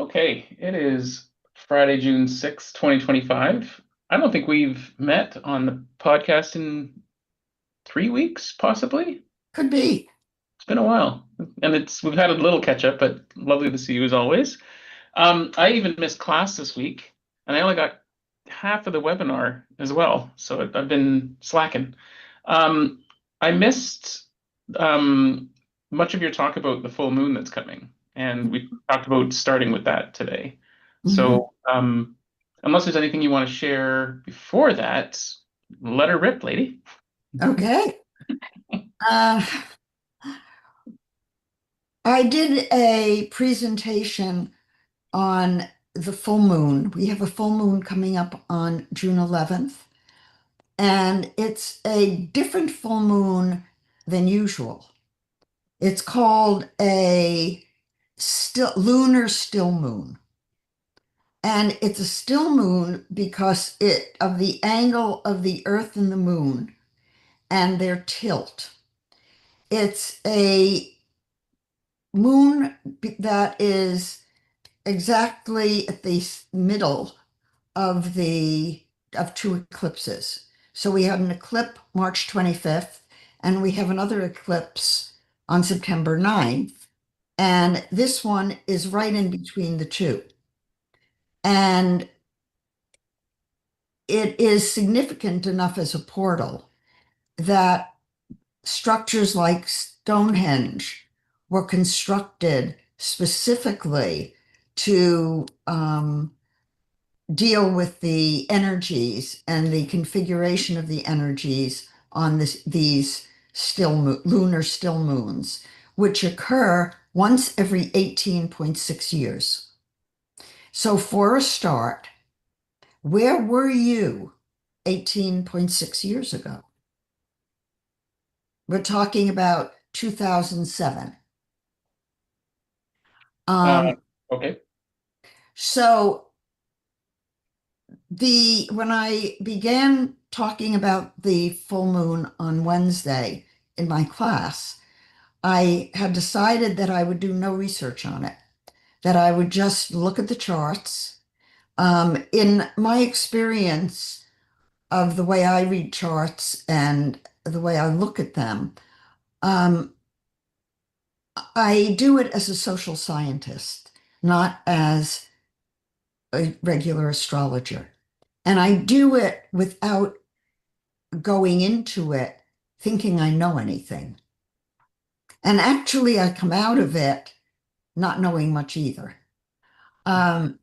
Okay, it is Friday, June 6th, 2025. I don't think we've met on the podcast in 3 weeks, possibly. Could be. It's been a while. And we've had a little catch up, but lovely to see you as always. I even missed class this week, and I only got half of the webinar as well, so I've been slacking. Um, I missed um, much of your talk about the full moon that's coming, and we talked about starting with that today. Mhm. So, unless there's anything you want to share before that, let her rip, lady. Okay. Uh, I did a presentation on the full moon. We have a full moon coming up on June 11th, and it's a different full moon than usual. It's called a lunar still moon. And it's a still moon because it of the angle of the Earth and the moon and their tilt. It's a moon that is exactly at the middle of the of two eclipses. So we had an eclipse March 25th, and we have another eclipse on September 9th. And this one is right in between the two. And it is significant enough as a portal that structures like Stonehenge were constructed specifically to deal with the energies and the configuration of the energies on these lunar still moons, which occur once every 18.6 years. So, for a start, where were you 18.6 years ago? We're talking about 2007. Uh, Um, okay. so when I began talking about the full moon on Wednesday in my class, I had decided that I would do no research on it, that I would just look at the charts. In my experience of the way I read charts and the way I look at them, um, I do it as a social scientist, not as a regular astrologer. And I do it without going into it thinking I know anything. And actually, I come out of it not knowing much either. Um,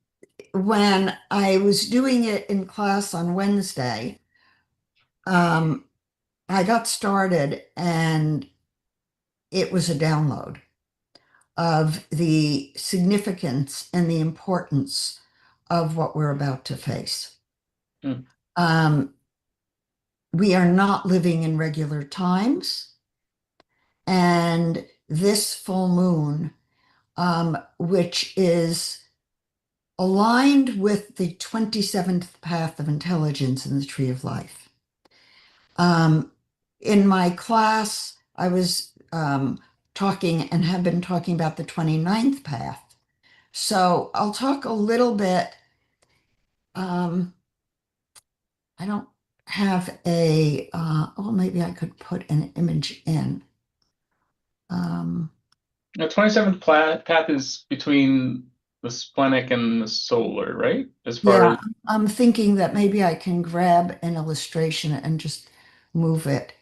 when I was doing it in class on Wednesday, um, I got started and it was a download of the significance and the importance of what we're about to face. Hmm. Um, we are not living in regular times, and this full moon, which is aligned with the 27th path of intelligence in the Tree of Life. Um, in my class, I was talking and have been talking about the 29th path. So I'll talk a little bit. Um, I don't have oh, maybe I could put an image in. Um, The 27th path is between the splenic and the solar, right? As far yeah, as I'm thinking that maybe I can grab an illustration and just move it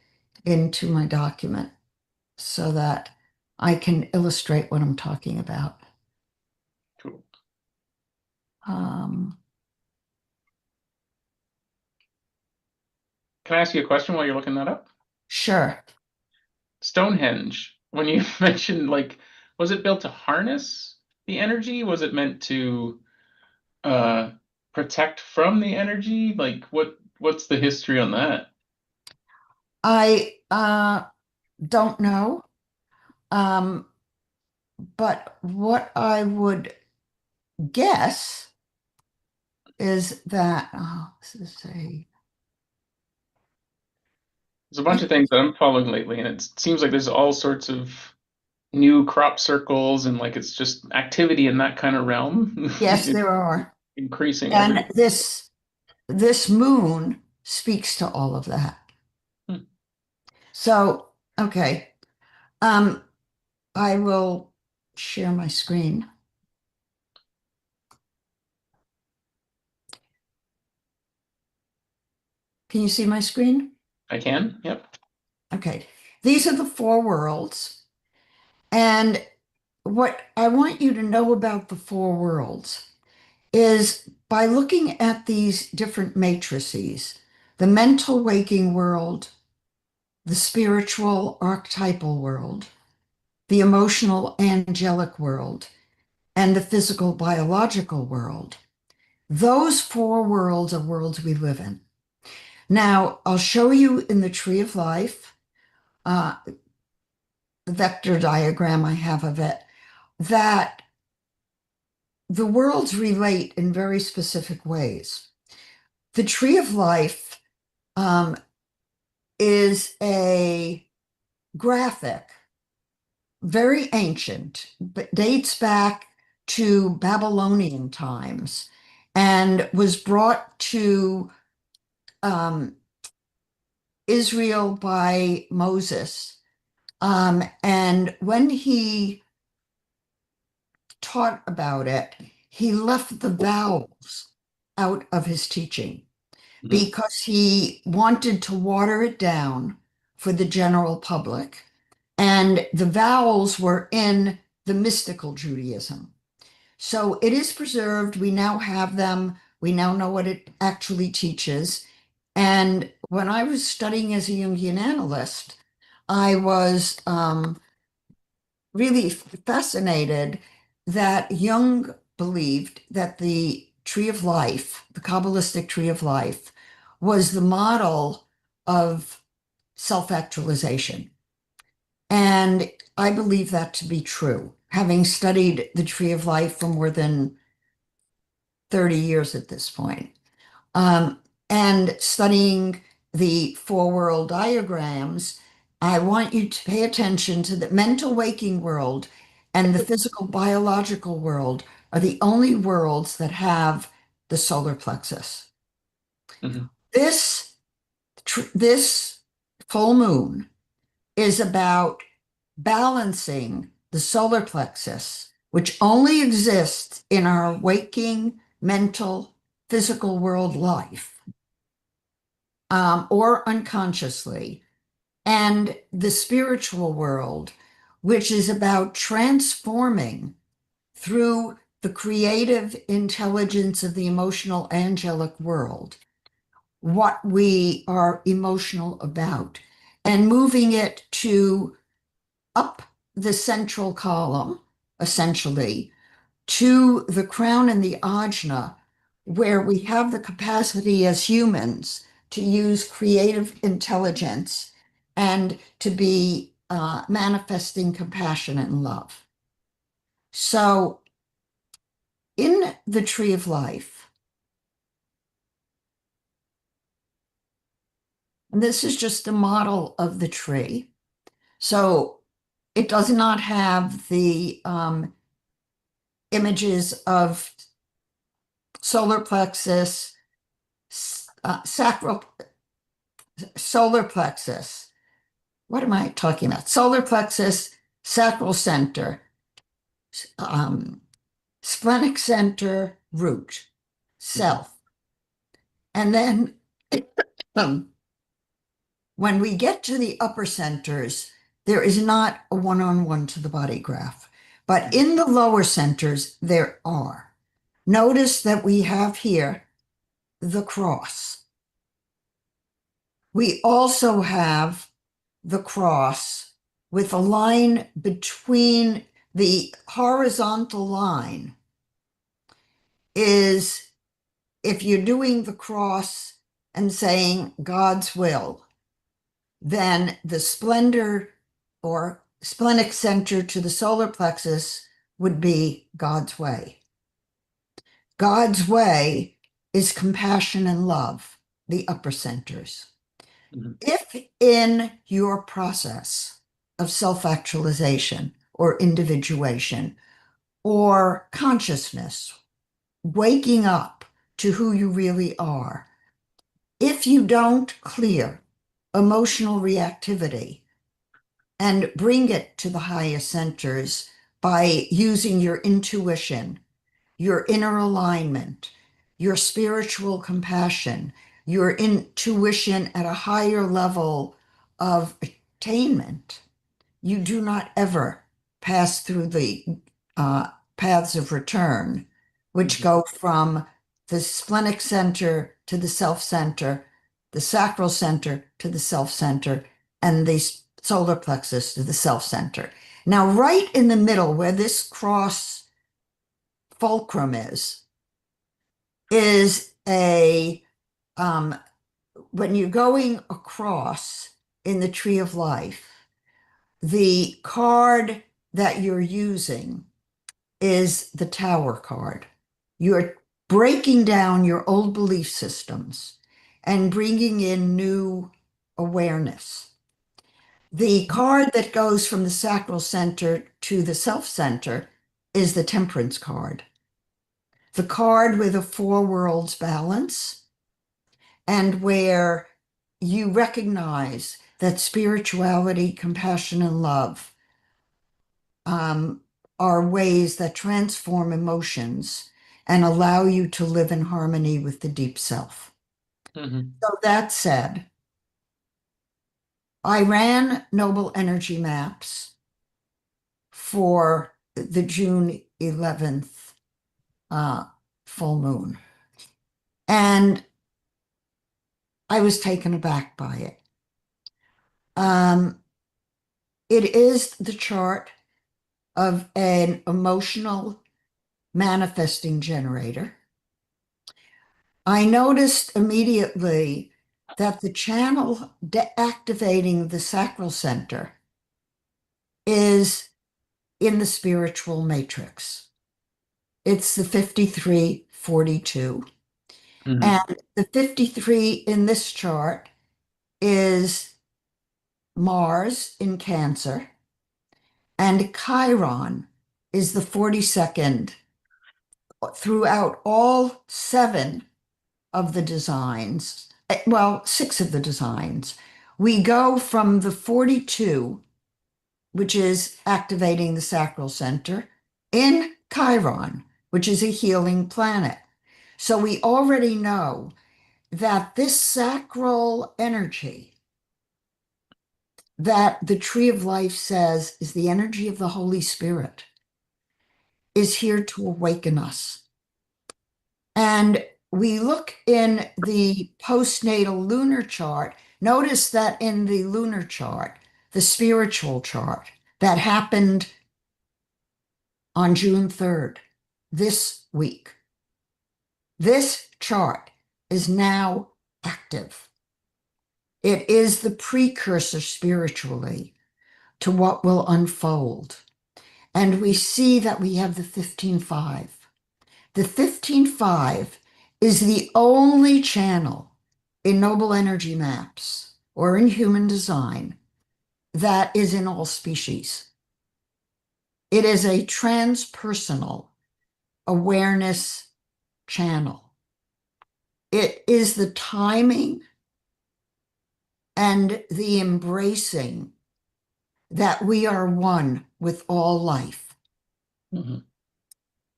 into my document so that I can illustrate what I'm talking about. cool. Um, Can I ask you a question while you're looking that up? sure. Stonehenge, when you mentioned like, was it built to harness the energy? Was it meant to uh protect from the energy? Like what's the history on that? I don't know. Um, but what I would guess is that, oh, this is a, There's a bunch of things that I'm following lately, and it seems like there's all sorts of new crop circles and like it's just activity in that kind of realm. Yes, It's there are. increasing And every. this moon speaks to all of that. Hmm, So, okay. Um, I will share my screen. Can you see my screen? I can. Yep. Okay. These are the four worlds. And what I want you to know about the four worlds is by looking at these different matrices, the mental waking world, the spiritual archetypal world, the emotional angelic world, and the physical biological world. Those four worlds are worlds we live in. Now, I'll show you in the Tree of Life, the vector diagram I have of it, that the worlds relate in very specific ways. The Tree of Life um, is a graphic, very ancient, but dates back to Babylonian times and was brought to um, Israel by Moses. And when he taught about it, he left the vowels out of his teaching Mhm. because he wanted to water it down for the general public. And the vowels were in the mystical Judaism. So it is preserved. We now have them. We now know what it actually teaches. And when I was studying as a Jungian analyst, I was really fascinated that Jung believed that the tree of life, the Kabbalistic tree of life, was the model of self-actualization. And I believe that to be true, having studied the tree of life for more than 30 years at this point. Um, and studying the four world diagrams, I want you to pay attention to the mental waking world and the physical biological world are the only worlds that have the solar plexus. Mhm. This full moon is about balancing the solar plexus, which only exists in our waking mental physical world life, or unconsciously, and the spiritual world, which is about transforming through the creative intelligence of the emotional angelic world what we are emotional about and moving it to up the central column, essentially, to the crown and the ajna, where we have the capacity as humans to use creative intelligence and to be manifesting compassion and love. So, in the tree of life, and this is just a model of the tree. So, it does not have the images of solar plexus, sacral, solar plexus. What am I talking about? Solar plexus, sacral center, um, splenic center, root, Mhm. self. And then um, when we get to the upper centers, there is not a one-on-one to the body graph. But Mhm. in the lower centers, there are. Notice that we have here the cross. We also have the cross with a line between the horizontal line is if you're doing the cross and saying God's will, then the splendor or splenic center to the solar plexus would be God's way. God's way is compassion and love, the upper centers. Mhm. If in your process of self actualization or individuation or consciousness, waking up to who you really are. If you don't clear emotional reactivity and bring it to the highest centers by using your intuition, your inner alignment, your spiritual compassion, your intuition at a higher level of attainment, you do not ever pass through the uh, paths of return, which Mhm. go from the splenic center to the self center, the sacral center to the self center, and the solar plexus to the self center. Now, right in the middle, where this cross fulcrum is a when you're going across in the tree of life, the card that you're using is the Tower card. You're breaking down your old belief systems and bringing in new awareness. The card that goes from the sacral center to the self center is the Temperance card, the card with a four worlds balance, and where you recognize that spirituality, compassion, and love um, are ways that transform emotions and allow you to live in harmony with the deep self. Mhm. So that said, I ran Noble Energy Maps for the June 11th uh, full moon, and I was taken aback by it. Um, it is the chart of an emotional manifesting generator. I noticed immediately that the channel activating the sacral center is in the spiritual matrix. It's the 5342. Mhm. And the 53 in this chart is Mars in Cancer, and Chiron is the 42nd throughout all seven of the designs, well, six of the designs. We go from the 42, which is activating the sacral center, in Chiron, which is a healing planet. So we already know that this sacral energy that the Tree of Life says is the energy of the Holy Spirit is here to awaken us. And we look in the postnatal lunar chart. Notice that in the lunar chart, the spiritual chart that happened on June 3rd, this week, this chart is now active. It is the precursor spiritually to what will unfold. And we see that we have the 15-5. The 15-5 is the only channel in noble energy maps or in human design that is in all species. It is a transpersonal awareness channel. It is the timing and the embracing that we are one with all life. Mhm.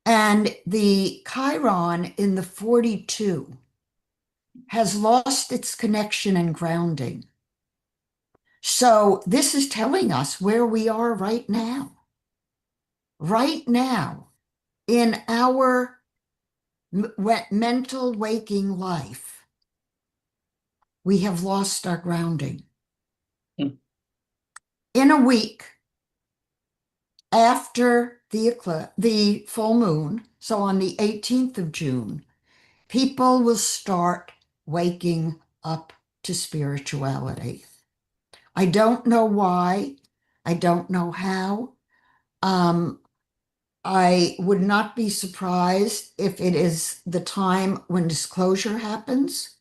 And the Chiron in the 42 has lost its connection and grounding. So this is telling us where we are right now. Right now, in our mental waking life, we have lost our grounding. Mhm. In a week after the full moon, so on the 18th of June, people will start waking up to spirituality. I don't know why. I don't know how. Um, I would not be surprised if it is the time when disclosure happens.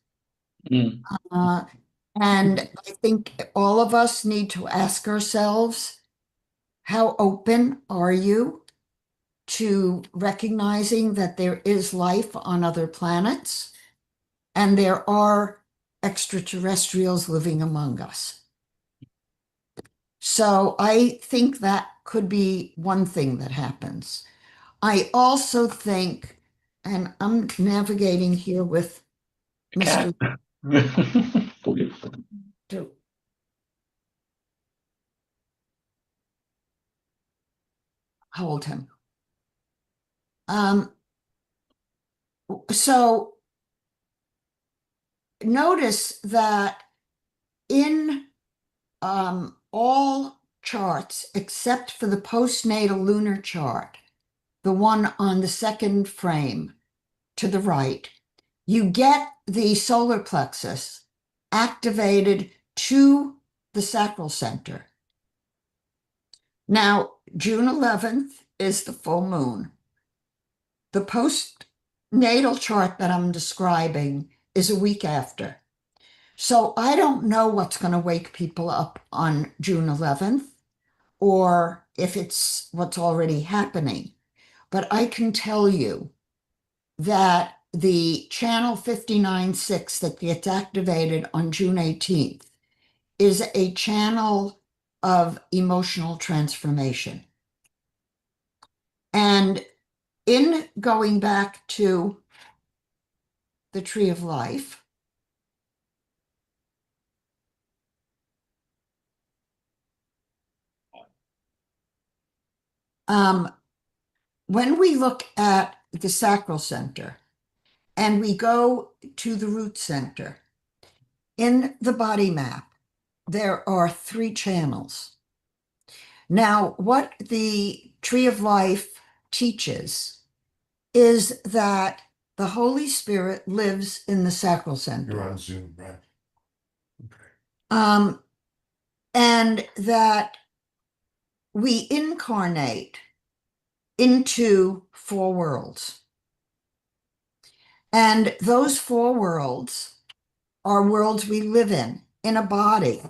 Mhm. Uh, and I think all of us need to ask ourselves, How open are you to recognizing that there is life on other planets and there are extraterrestrials living among us? So I think that could be one thing that happens. I also think, and I'm navigating here with Cat. Mr. to hold him. So notice that in all charts except for the postnatal lunar chart, the one on the second frame to the right, you get the solar plexus activated to the sacral center. Now, June 11th is the full moon. The postnatal chart that I'm describing is a week after. So I don't know what's going to wake people up on June 11th or if it's what's already happening. But I can tell you that the channel 59.6 that gets activated on June 18th is a channel of emotional transformation. And in going back to the Tree of Life, when we look at the sacral center and we go to the root center, in the body map, there are 3 channels. Now, what the Tree of Life teaches is that the Holy Spirit lives in the sacral center. You're on Zoom, right? Okay. And that we incarnate into 4 worlds. And those 4 worlds are worlds we live in a body.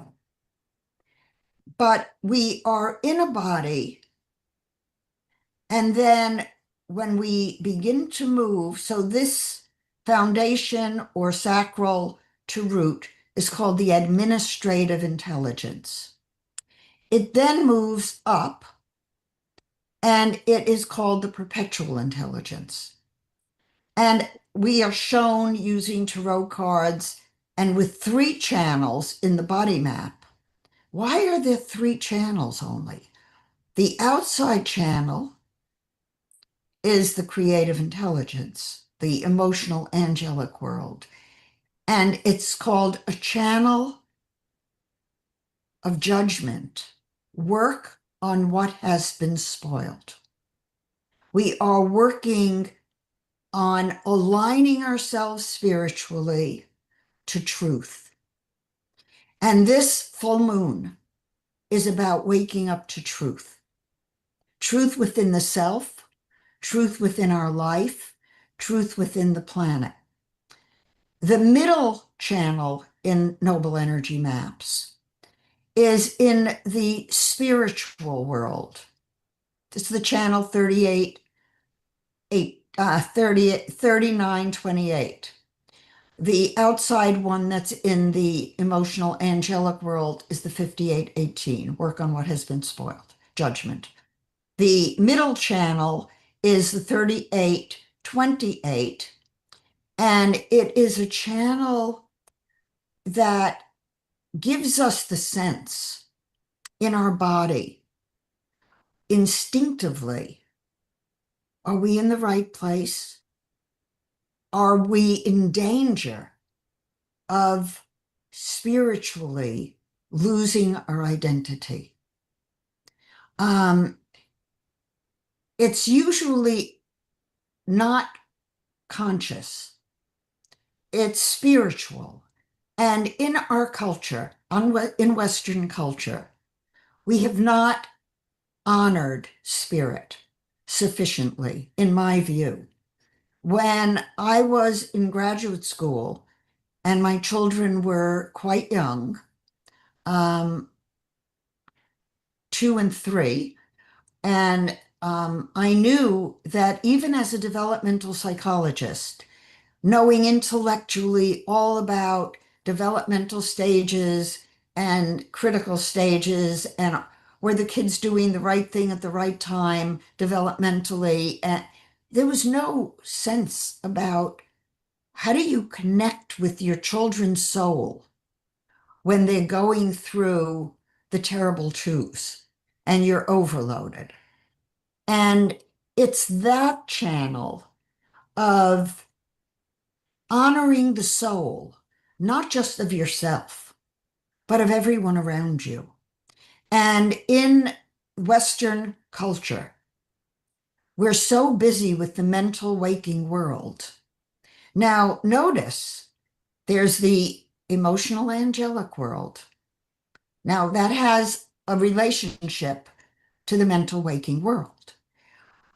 But we are in a body, and then when we begin to move, so this foundation or sacral to root is called the administrative intelligence. It then moves up, and it is called the perpetual intelligence. And we are shown using tarot cards and with 3 channels in the body map. Why are there 3 channels only? The outside channel is the creative intelligence, the emotional angelic world. And it's called a channel of judgment, work on what has been spoiled. We are working on aligning ourselves spiritually to truth. And this full moon is about waking up to truth. Truth within the self, truth within our life, truth within the planet. The middle channel in Noble Energy Maps is in the spiritual world. It's the channel 3928. The outside one that's in the emotional angelic world is the 5818, work on what has been spoiled, judgment. The middle channel is the 3828, and it is a channel that gives us the sense in our body, instinctively, are we in the right place? Are we in danger of spiritually losing our identity? It's usually not conscious. It's spiritual. And in our culture, in Western culture, we have not honored spirit sufficiently, in my view. When I was in graduate school and my children were quite young, 2 and 3, And I knew that even as a developmental psychologist, knowing intellectually all about developmental stages and critical stages and were the kids doing the right thing at the right time developmentally, and there was no sense about how do you connect with your children's soul when they're going through the terrible twos and you're overloaded. And it's that channel of honoring the soul, not just of yourself, but of everyone around you. And in Western culture, we're so busy with the mental waking world. Now, notice there's the emotional angelic world. Now, that has a relationship to the mental waking world.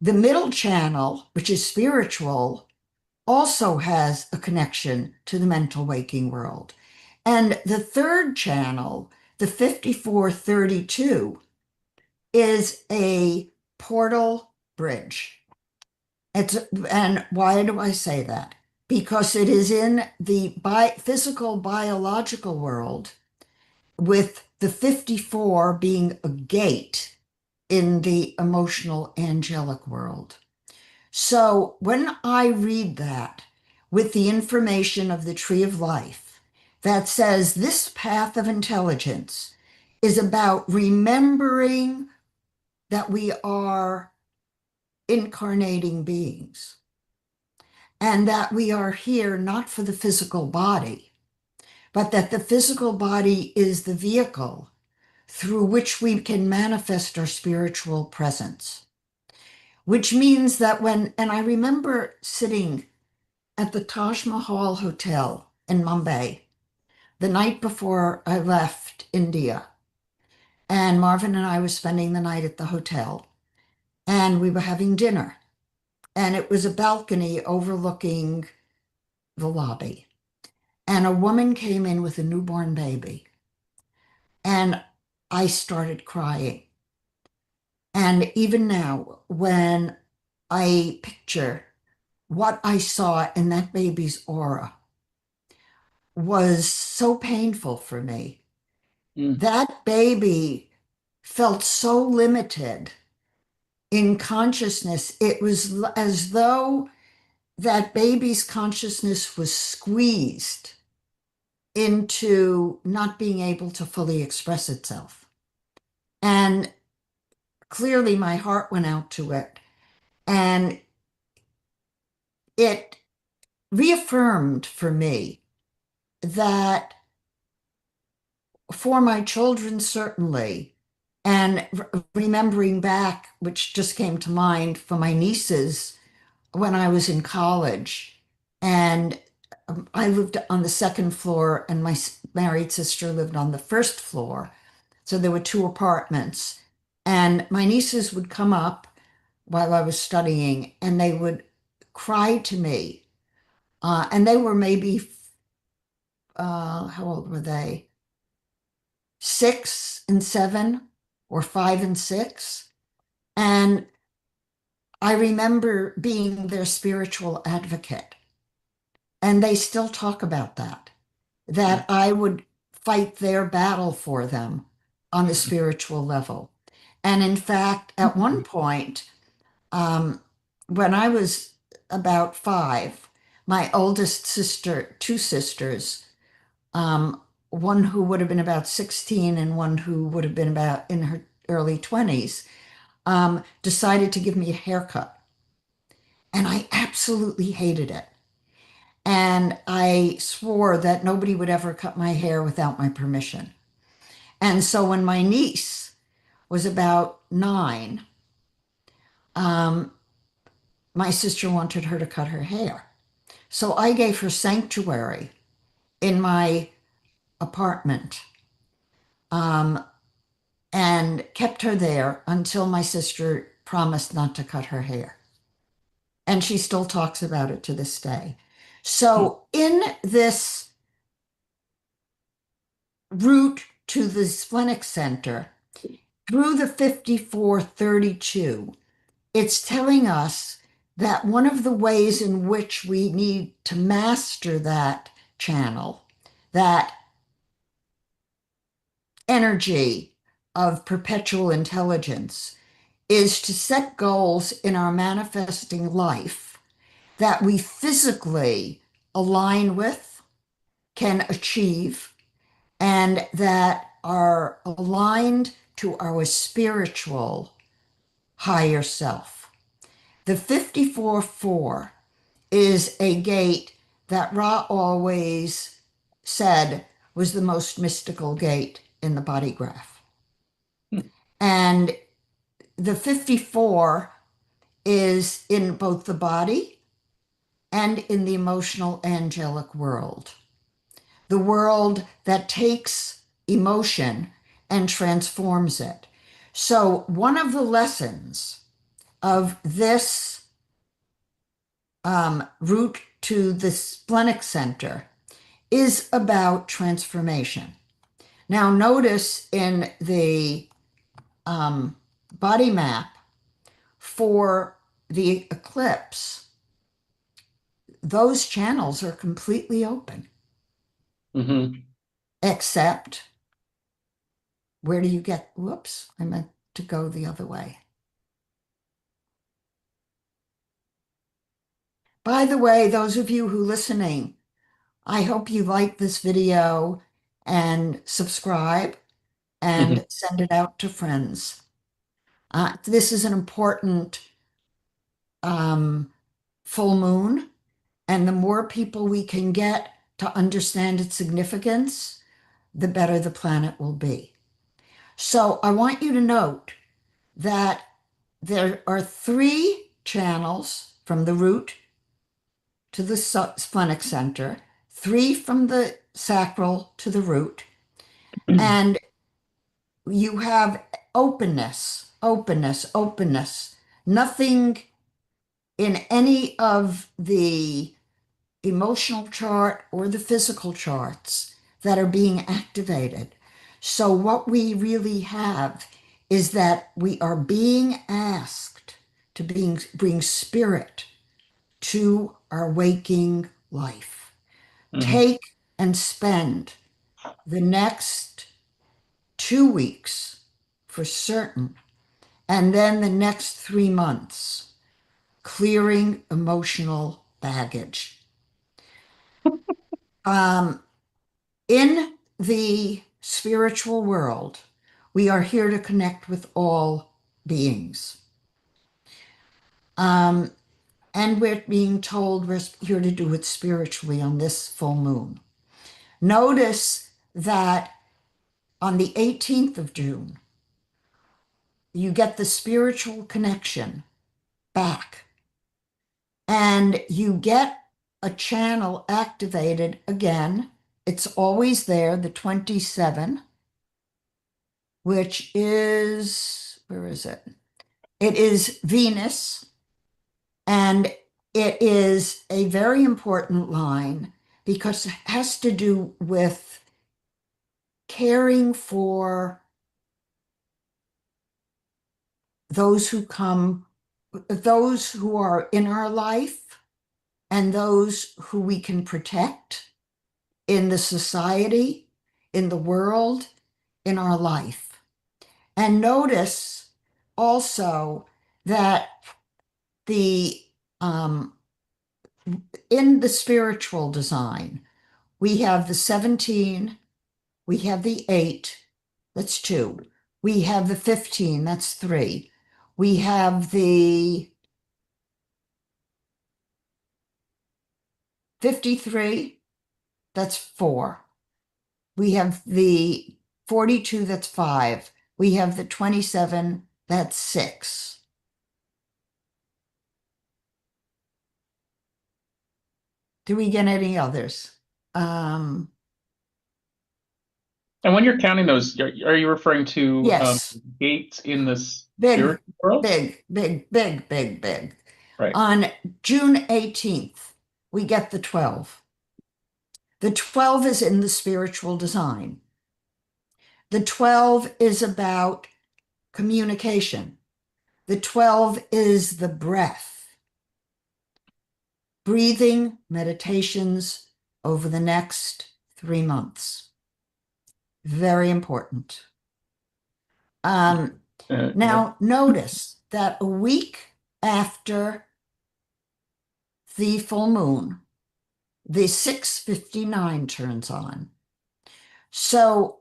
The middle channel, which is spiritual, also has a connection to the mental waking world. And the third channel, the 5432, is a portal bridge. And why do I say that? Because it is in the physical biological world, with the 54 being a gate in the emotional angelic world. So when I read that with the information of the Tree of Life that says this path of intelligence is about remembering that we are incarnating beings and that we are here not for the physical body, but that the physical body is the vehicle through which we can manifest our spiritual presence. Which means that and I remember sitting at the Taj Mahal Hotel in Mumbai the night before I left India. And Marvin and I were spending the night at the hotel, and we were having dinner. And it was a balcony overlooking the lobby. And a woman came in with a newborn baby. And I started crying. And even now, when I picture what I saw in that baby's aura, was so painful for me. Mm. That baby felt so limited in consciousness. It was as though that baby's consciousness was squeezed into not being able to fully express itself. And clearly my heart went out to it. And it reaffirmed for me that for my children, certainly, and remembering back, which just came to mind for my nieces when I was in college, and I lived on the second floor, and my married sister lived on the first floor. So there were two apartments, and my nieces would come up while I was studying, and they would cry to me. And they were maybe, how old were they? 6 and 7 or 5 and 6. And I remember being their spiritual advocate. And they still talk about that I would fight their battle for them on the spiritual level. And in fact, at one point, when I was about 5, my oldest sister, two sisters, one who would have been about 16 and one who would have been about in her early 20s, decided to give me a haircut. And I absolutely hated it. And I swore that nobody would ever cut my hair without my permission. And so when my niece was about 9, um, my sister wanted her to cut her hair. So I gave her sanctuary in my apartment, um, and kept her there until my sister promised not to cut her hair. And she still talks about it to this day. So in this route to the splenic center, through the 5432, it's telling us that one of the ways in which we need to master that channel, that energy of perpetual intelligence, is to set goals in our manifesting life that we physically align with, can achieve, and that are aligned to our spiritual higher self. The 54-4 is a gate that Ra always said was the most mystical gate in the body graph. Hmm. And the 54 is in both the body and in the emotional angelic world, the world that takes emotion and transforms it. So, one of the lessons of this route to the splenic center is about transformation. Now, notice in the body map for the eclipse, those channels are completely open, Mm-hmm. except where do you get, whoops, I meant to go the other way. By the way, those of you who are listening, I hope you like this video and subscribe Mm-hmm. and send it out to friends. This is an important um, full moon, and the more people we can get to understand its significance, the better the planet will be. So I want you to note that there are 3 channels from the root to the splenic center, 3 from the sacral to the root, and you have openness, openness, openness. Nothing in any of the emotional chart or the physical charts that are being activated. So, what we really have is that we are being asked to bring spirit to our waking life. Mm-hmm. Take and spend the next 2 weeks for certain, and then the next 3 months clearing emotional baggage. Um, in the spiritual world, we are here to connect with all beings. And we're being told we're here to do it spiritually on this full moon. Notice that on the 18th of June, you get the spiritual connection back, and you get a channel activated again. It's always there, the 27, which is, where is it? It is Venus, and it is a very important line because it has to do with caring for those who come, those who are in our life, and those who we can protect in the society, in the world, in our life. And notice also that the in the spiritual design, we have the 17, we have the 8, that's 2. We have the 15, that's 3. We have the 53, that's 4. We have the 42, that's 5. We have the 27, that's 6. Do we get any others? Um, And when you're counting those, are you referring to yes, gates in the big, spiritual world? big, big, big, big, big. Right. On June 18th, we get the 12. The 12 is in the spiritual design. The 12 is about communication. The 12 is the breath. Breathing meditations over the next 3 months. Very important. Now, notice that a week after the full moon, the 6:59 turns on. So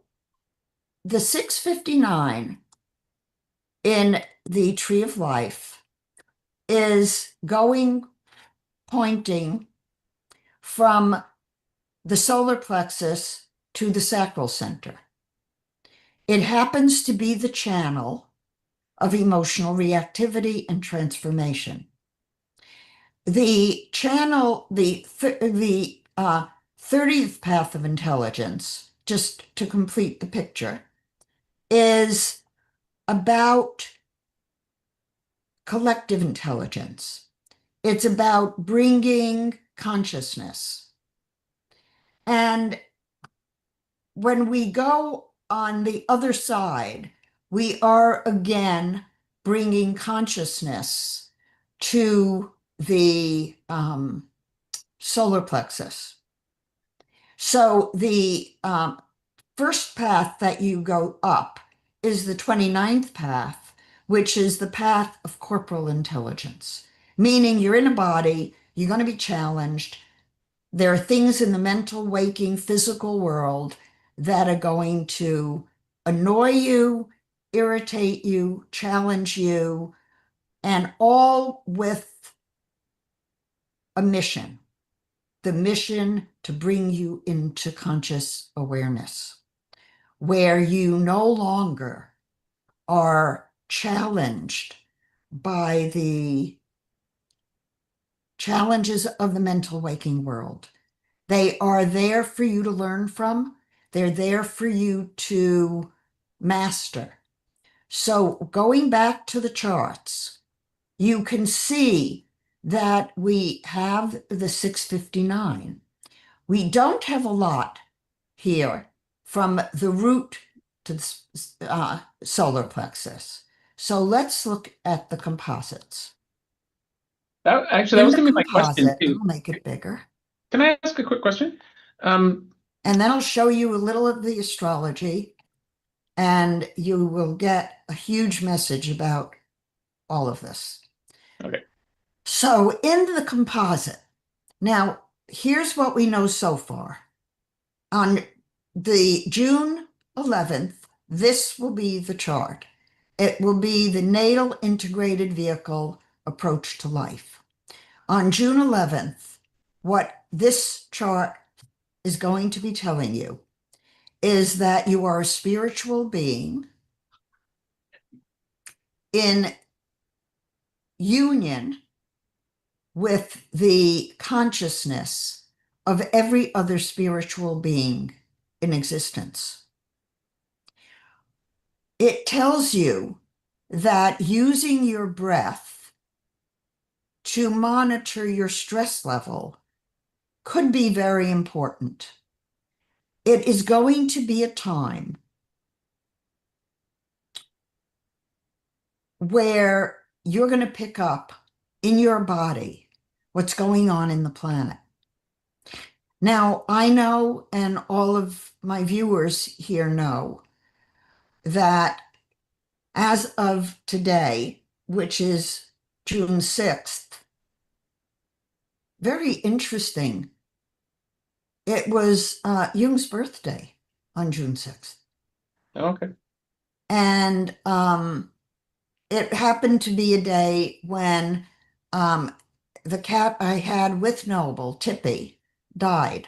the 6:59 in the Tree of Life is pointing from the solar plexus to the sacral center. It happens to be the channel of emotional reactivity and transformation. The channel, the 30th path of intelligence, just to complete the picture, is about collective intelligence. It's about bringing consciousness. And when we go on the other side, we are again bringing consciousness to the solar plexus. So the first path that you go up is the 29th path, which is the path of corporal intelligence, meaning you're in a body, you're going to be challenged. There are things in the mental, waking, physical world that are going to annoy you, irritate you, challenge you, and all with a mission. The mission to bring you into conscious awareness, where you no longer are challenged by the challenges of the mental waking world. They are there for you to learn from. They're there for you to master. So going back to the charts, you can see that we have the 6:59. We don't have a lot here from the root to the solar plexus. So let's look at the composites. That was In the going to be my question composite, too. I'll make it bigger. Can I ask a quick question? And then I'll show you a little of the astrology, and you will get a huge message about all of this. Okay. So in the composite, now here's what we know so far. On the June 11th, this will be the chart. It will be the natal integrated vehicle approach to life. On June 11th, what this chart is going to be telling you is that you are a spiritual being in union with the consciousness of every other spiritual being in existence. It tells you that using your breath to monitor your stress level could be very important. It is going to be a time where you're going to pick up in your body what's going on in the planet. Now, I know, and all of my viewers here know, that as of today, which is June 6th, very interesting. It was Jung's birthday on June 6th. Okay. And it happened to be a day when the cat I had with Noble, Tippy, died.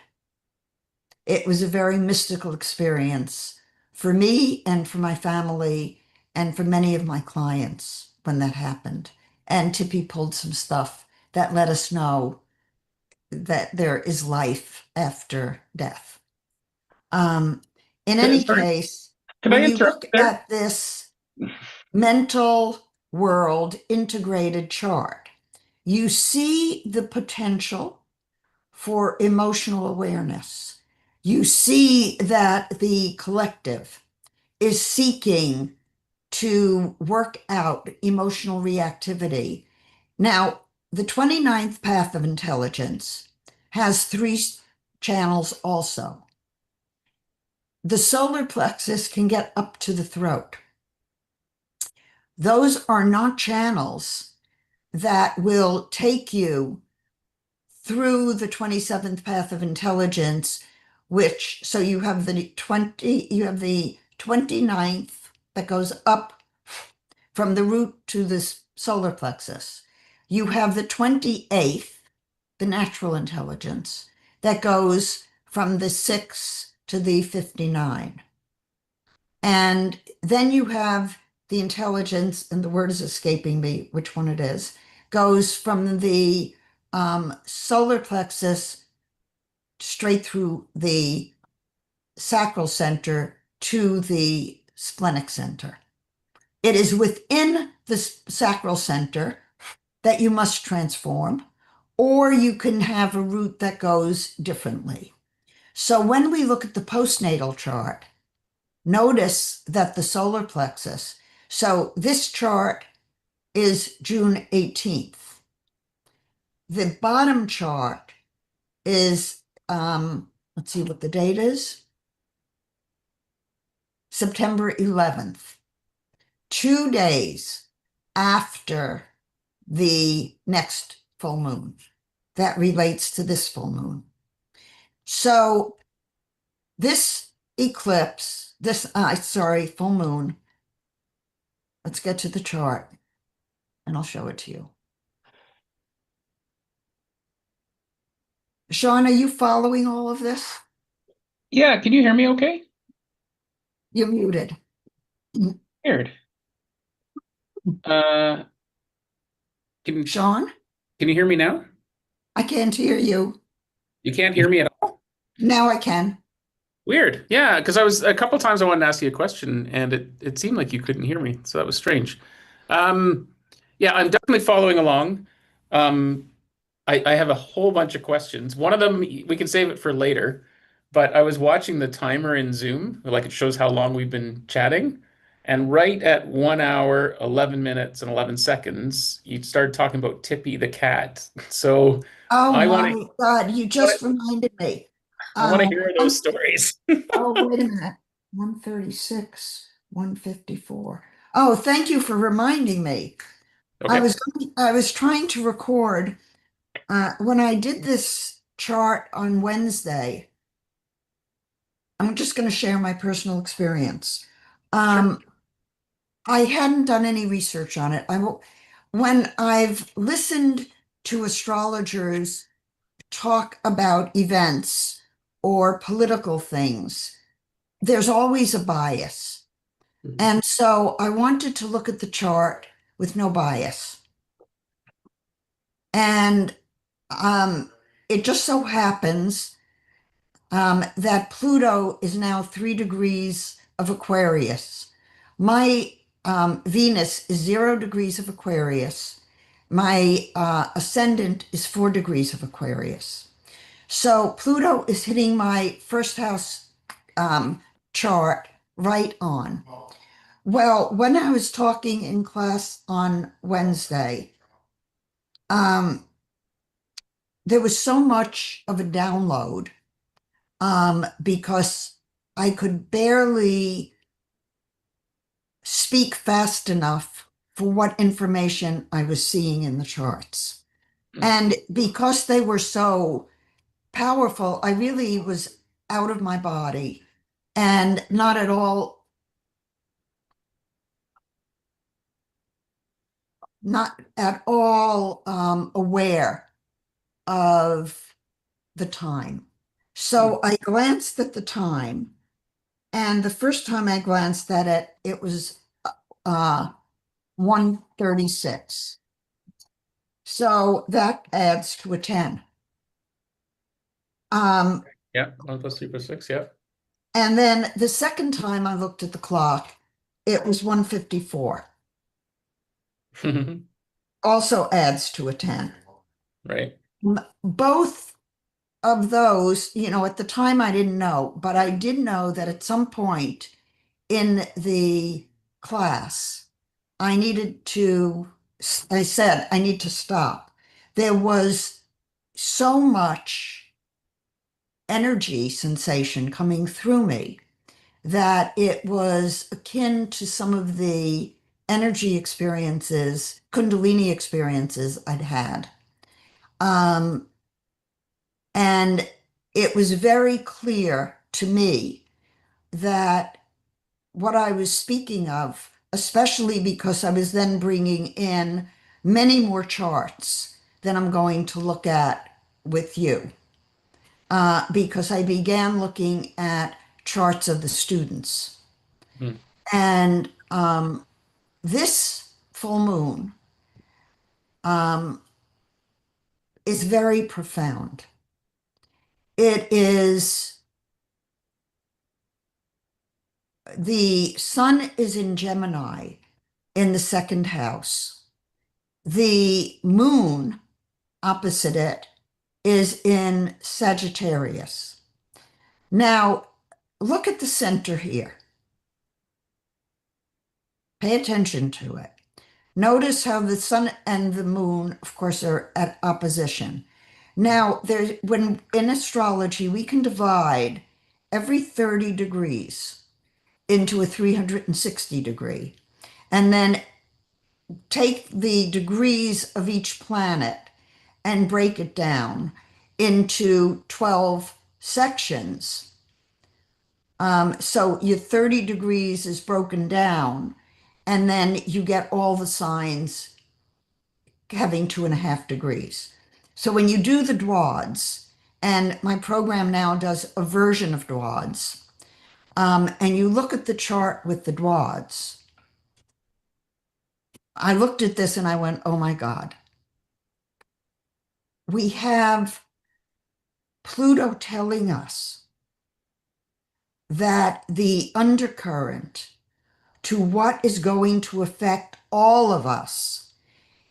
It was a very mystical experience for me and for my family and for many of my clients when that happened. And Tippy pulled some stuff that let us know that there is life after death. In any Sorry, case, can I when you interrupt look there? at this mental world integrated chart, you see the potential for emotional awareness. You see that the collective is seeking to work out emotional reactivity. Now, the 29th path of intelligence has three channels also. The solar plexus can get up to the throat. Those are not channels that will take you through the 27th path of intelligence, so you have the 29th that goes up from the root to the solar plexus. You have the 28th, the natural intelligence, that goes from the 6 to the 59. And then you have the intelligence, and the word is escaping me which one it is, goes from the solar plexus straight through the sacral center to the splenic center. It is within the sacral center that you must transform, or you can have a route that goes differently. So when we look at the postnatal chart, notice that the solar plexus, so this chart is June 18th. The bottom chart is, let's see what the date is, September 11th, 2 days after the next full moon. That relates to this full moon. So this eclipse, full moon, let's get to the chart and I'll show it to you. Sean, are you following all of this? Yeah, can you hear me okay? You're muted. Weird. Can Sean, you hear me now? I can't hear you. You can't hear me at all? Now I can. Weird. Yeah, because I was a couple times I wanted to ask you a question and it seemed like you couldn't hear me, so that was strange. Um, yeah, I'm definitely following along. Um, I have a whole bunch of questions. One of them we can save it for later, but I was watching the timer in Zoom, like it shows how long we've been chatting, and right at 1 hour, 11 minutes, and 11 seconds, you started talking about Tippy the cat. So Oh I want to my God, you just reminded me. I want to hear those One- stories. oh, wait a minute. 136, 154. Oh, thank you for reminding me. Okay, I was trying to record when I did this chart on Wednesday. I'm just going to share my personal experience. sure. I hadn't done any research on it. When I've listened to astrologers talk about events or political things, there's always a bias. And so I wanted to look at the chart with no bias. And it just so happens that Pluto is now 3 degrees of Aquarius. My Venus is 0 degrees of Aquarius. My ascendant is 4 degrees of Aquarius. So Pluto is hitting my first house chart right on. Well, when I was talking in class on Wednesday, um, there was so much of a download because I could barely speak fast enough for what information I was seeing in the charts. And because they were so powerful, I really was out of my body and not at all, aware of the time. So I glanced at the time, and the first time I glanced at it, it was 1:36. So that adds to a 10. Yeah, 1 + 3 + 6, yeah. And then the second time I looked at the clock, it was 1:54. Also adds to a 10. Right. Both of those, at the time I didn't know, but I did know that at some point in the class, I said, I need to stop. There was so much energy sensation coming through me that it was akin to some of the energy experiences, Kundalini experiences I'd had. Um, and it was very clear to me that what I was speaking of, especially because I was then bringing in many more charts than I'm going to look at with you, because I began looking at charts of the students. Hmm. And this full moon is very profound. It is, the sun is in Gemini in the second house. The moon opposite it is in Sagittarius. Now, look at the center here. Pay attention to it. Notice how the sun and the moon, of course, are at opposition. Now, when in astrology, we can divide every 30 degrees into a 360 degree, and then take the degrees of each planet and break it down into 12 sections. So your 30 degrees is broken down, and then you get all the signs having 2.5 degrees. So when you do the dwads, and my program now does a version of dwads, and you look at the chart with the dwads, I looked at this and I went, oh my God. We have Pluto telling us that the undercurrent to what is going to affect all of us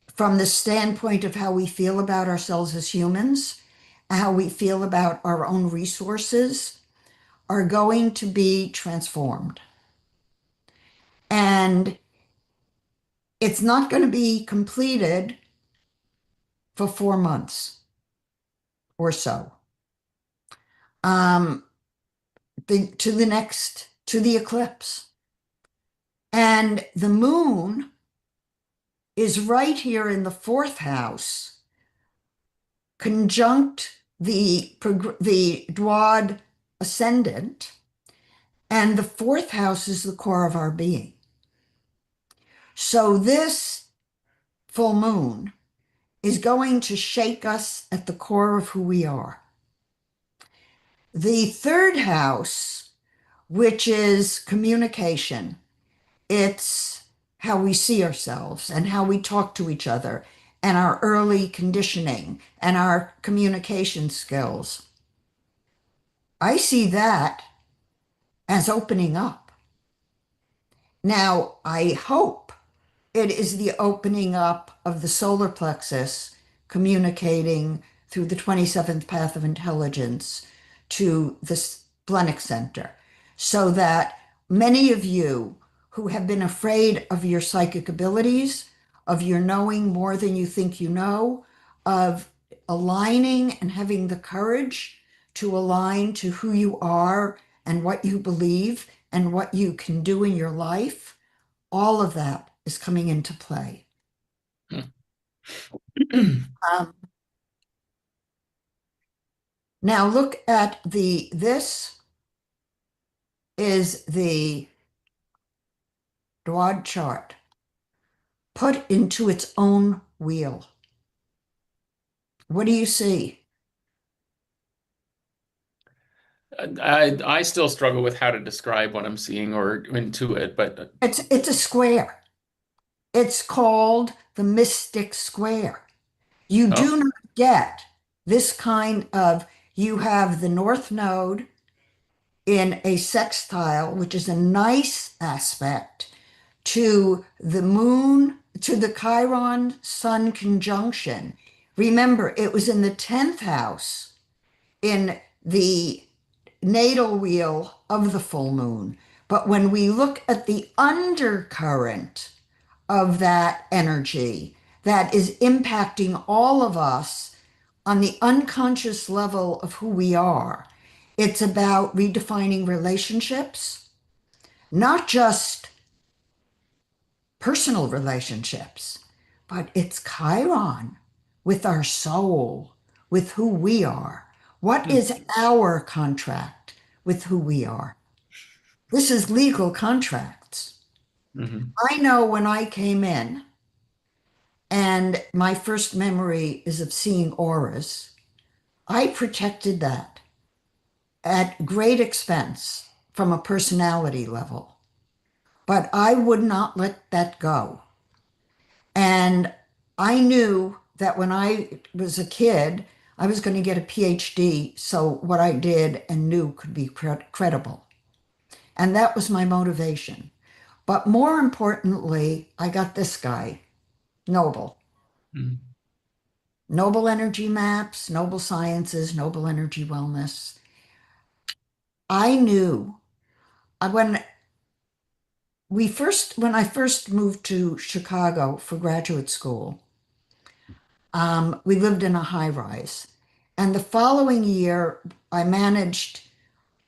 from the standpoint of how we feel about ourselves as humans, how we feel about our own resources, are going to be transformed. And it's not going to be completed for 4 months or so. To the eclipse. And the moon is right here in the fourth house, conjunct the Dwad ascendant, and the fourth house is the core of our being. So this full moon is going to shake us at the core of who we are. The third house, which is communication, it's how we see ourselves and how we talk to each other and our early conditioning and our communication skills. I see that as opening up. Now, I hope it is the opening up of the solar plexus communicating through the 27th path of intelligence to the splenic center, so that many of you who have been afraid of your psychic abilities, of your knowing more than you think you know, of aligning and having the courage to align to who you are and what you believe and what you can do in your life, all of that is coming into play. Now look at this is the Dwad chart put into its own wheel. What do you see? I still struggle with how to describe what I'm seeing or intuit, but It's a square. It's called the mystic square. You do not get this kind of, you have the North Node in a sextile, which is a nice aspect to the moon, to the Chiron Sun conjunction. Remember, it was in the 10th house in the natal wheel of the full moon, But when we look at the undercurrent of that energy that is impacting all of us on the unconscious level of who we are, it's about redefining relationships, not just personal relationships, but it's Chiron with our soul, with who we are. What is our contract with who we are? This is legal contracts. Mm-hmm. I know when I came in, and my first memory is of seeing auras, I protected that at great expense from a personality level, but I would not let that go. And I knew that when I was a kid, I was going to get a PhD, so what I did and knew could be credible. And that was my motivation. But more importantly, I got this guy, Noble. Mm-hmm. Noble Energy Maps, Noble Sciences, Noble Energy Wellness. I knew when when I first moved to Chicago for graduate school, we lived in a high rise. And the following year, I managed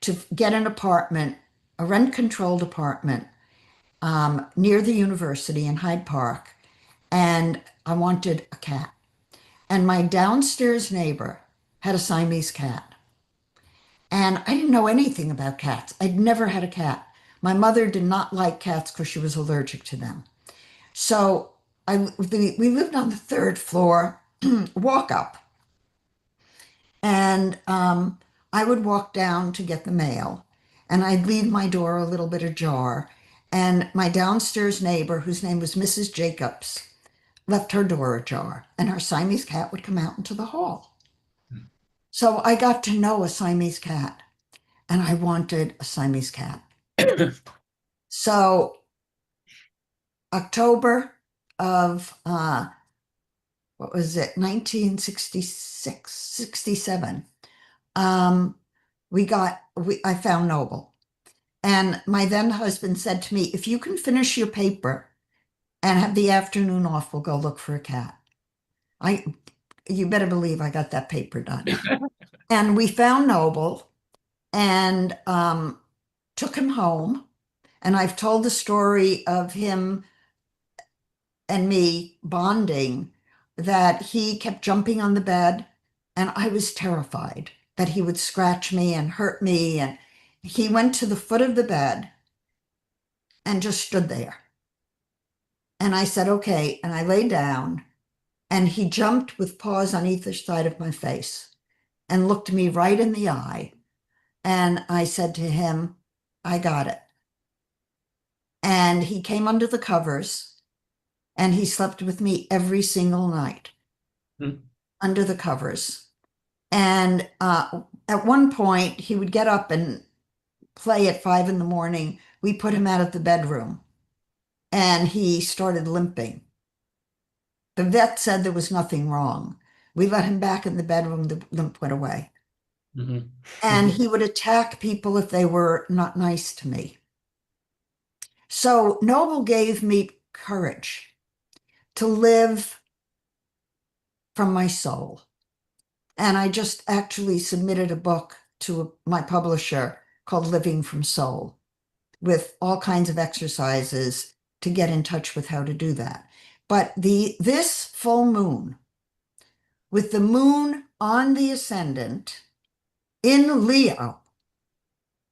to get an apartment, a rent controlled apartment near the university in Hyde Park. And I wanted a cat. And my downstairs neighbor had a Siamese cat. And I didn't know anything about cats. I'd never had a cat. My mother did not like cats because she was allergic to them. So we lived on the third floor, walk up. And I would walk down to get the mail, and I'd leave my door a little bit ajar. And my downstairs neighbor, whose name was Mrs. Jacobs, left her door ajar, and her Siamese cat would come out into the hall. So I got to know a Siamese cat, and I wanted a Siamese cat. So October of what was it, 1966, 67, I found Noble. And my then husband said to me, if you can finish your paper and have the afternoon off, we'll go look for a cat. You better believe I got that paper done. And we found Noble and took him home. And I've told the story of him and me bonding, that he kept jumping on the bed, and I was terrified that he would scratch me and hurt me. And he went to the foot of the bed and just stood there. And I said, okay. And I lay down, and he jumped with paws on either side of my face and looked me right in the eye. And I said to him, I got it. And he came under the covers, and he slept with me every single night under the covers. And at one point, he would get up and play at 5 a.m. We put him out of the bedroom, and he started limping. The vet said there was nothing wrong. We let him back in the bedroom, the limp went away. Mm-hmm. And he would attack people if they were not nice to me. So Noble gave me courage to live from my soul. And I just actually submitted a book to my publisher called Living from Soul, with all kinds of exercises to get in touch with how to do that. But this full moon, with the moon on the ascendant in Leo,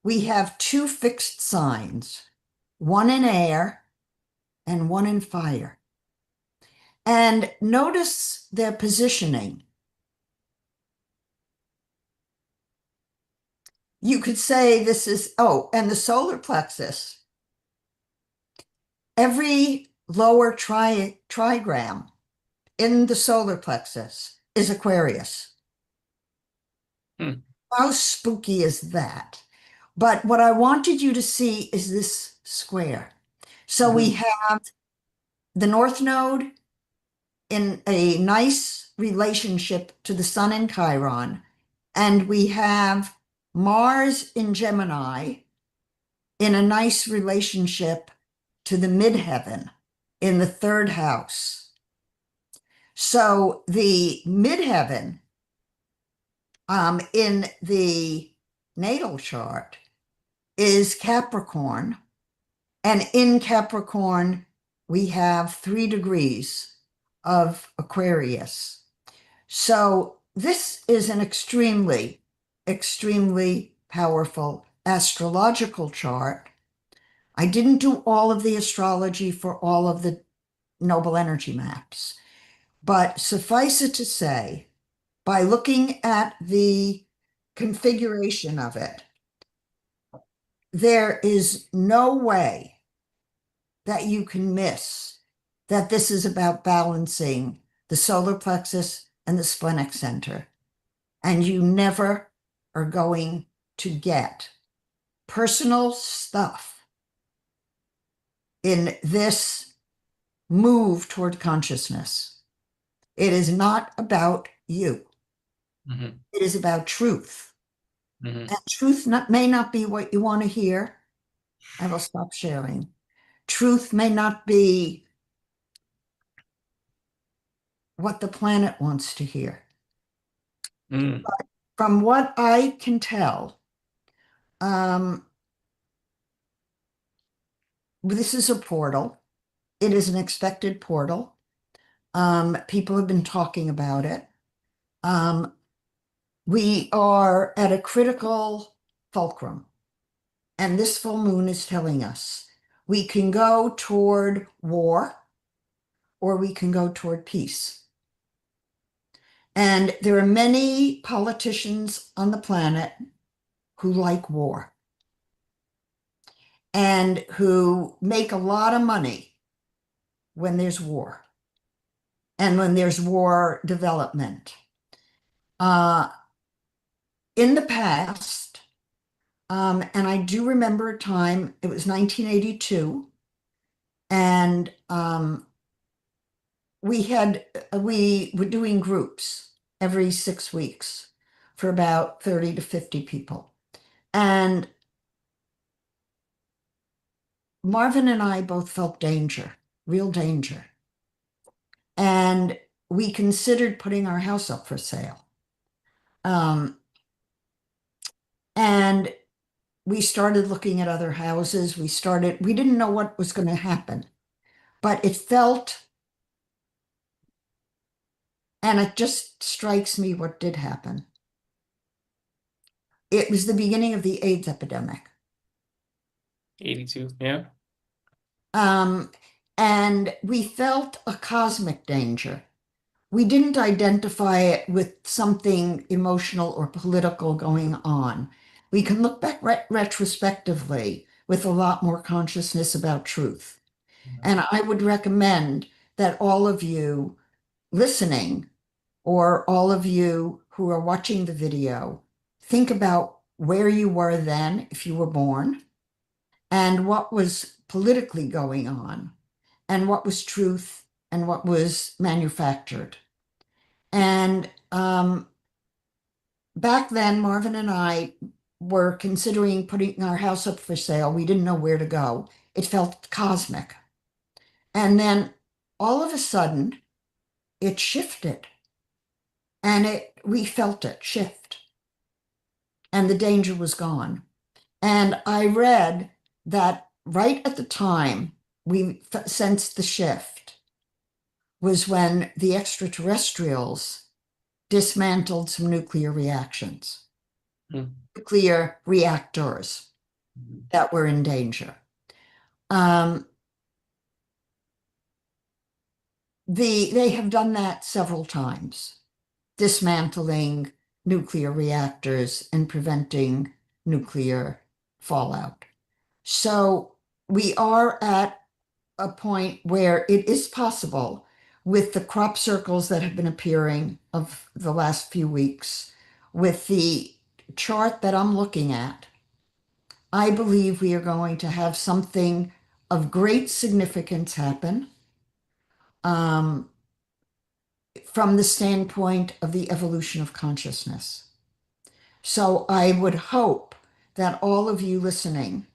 we have two fixed signs, one in air and one in fire. And notice their positioning. You could say this is, and the solar plexus. Every lower trigram in the solar plexus is Aquarius. How spooky is that? But what I wanted you to see is this square. So we have the North Node in a nice relationship to the Sun in Chiron, and we have Mars in Gemini in a nice relationship to the midheaven in the third house. So the midheaven in the natal chart is Capricorn. And in Capricorn, we have 3 degrees of Aquarius. So this is an extremely, extremely powerful astrological chart. I didn't do all of the astrology for all of the noble energy maps, but suffice it to say, by looking at the configuration of it, there is no way that you can miss that this is about balancing the solar plexus and the splenic center. And you never are going to get personal stuff in this move toward consciousness. It is not about you. Mhm. It is about truth. Mhm. And truth may not be what you want to hear. I will stop sharing. Truth may not be what the planet wants to hear. Mm. From what I can tell, um, this is a portal. It is an expected portal. People have been talking about it. Um, we are at a critical fulcrum, and this full moon is telling us we can go toward war or we can go toward peace. And there are many politicians on the planet who like war and who make a lot of money when there's war and when there's war development. Uh, in the past, and I do remember a time, it was 1982, and we were doing groups every 6 weeks for about 30 to 50 people. And Marvin and I both felt danger, real danger. And we considered putting our house up for sale. Um, and we started looking at other houses. We didn't know what was going to happen, but it felt, and it just strikes me what did happen. It was the beginning of the AIDS epidemic. 82. Yeah. Um, and we felt a cosmic danger. We didn't identify it with something emotional or political going on. We can look back retrospectively with a lot more consciousness about truth. And I would recommend that all of you listening or all of you who are watching the video think about where you were then, if you were born, and what was politically going on, and what was truth and what was manufactured. And back then, Marvin and I were considering putting our house up for sale. We didn't know where to go. It felt cosmic. And then all of a sudden, it shifted and we felt it shift and the danger was gone. And I read that right at the time we sensed the shift was when the extraterrestrials dismantled some nuclear reactions, Mm. nuclear reactors that were in danger. Um, they have done that several times, dismantling nuclear reactors and preventing nuclear fallout. So we are at a point where it is possible with the crop circles that have been appearing of the last few weeks, with the chart that I'm looking at, I believe we are going to have something of great significance happen um, from the standpoint of the evolution of consciousness. So I would hope that all of you listening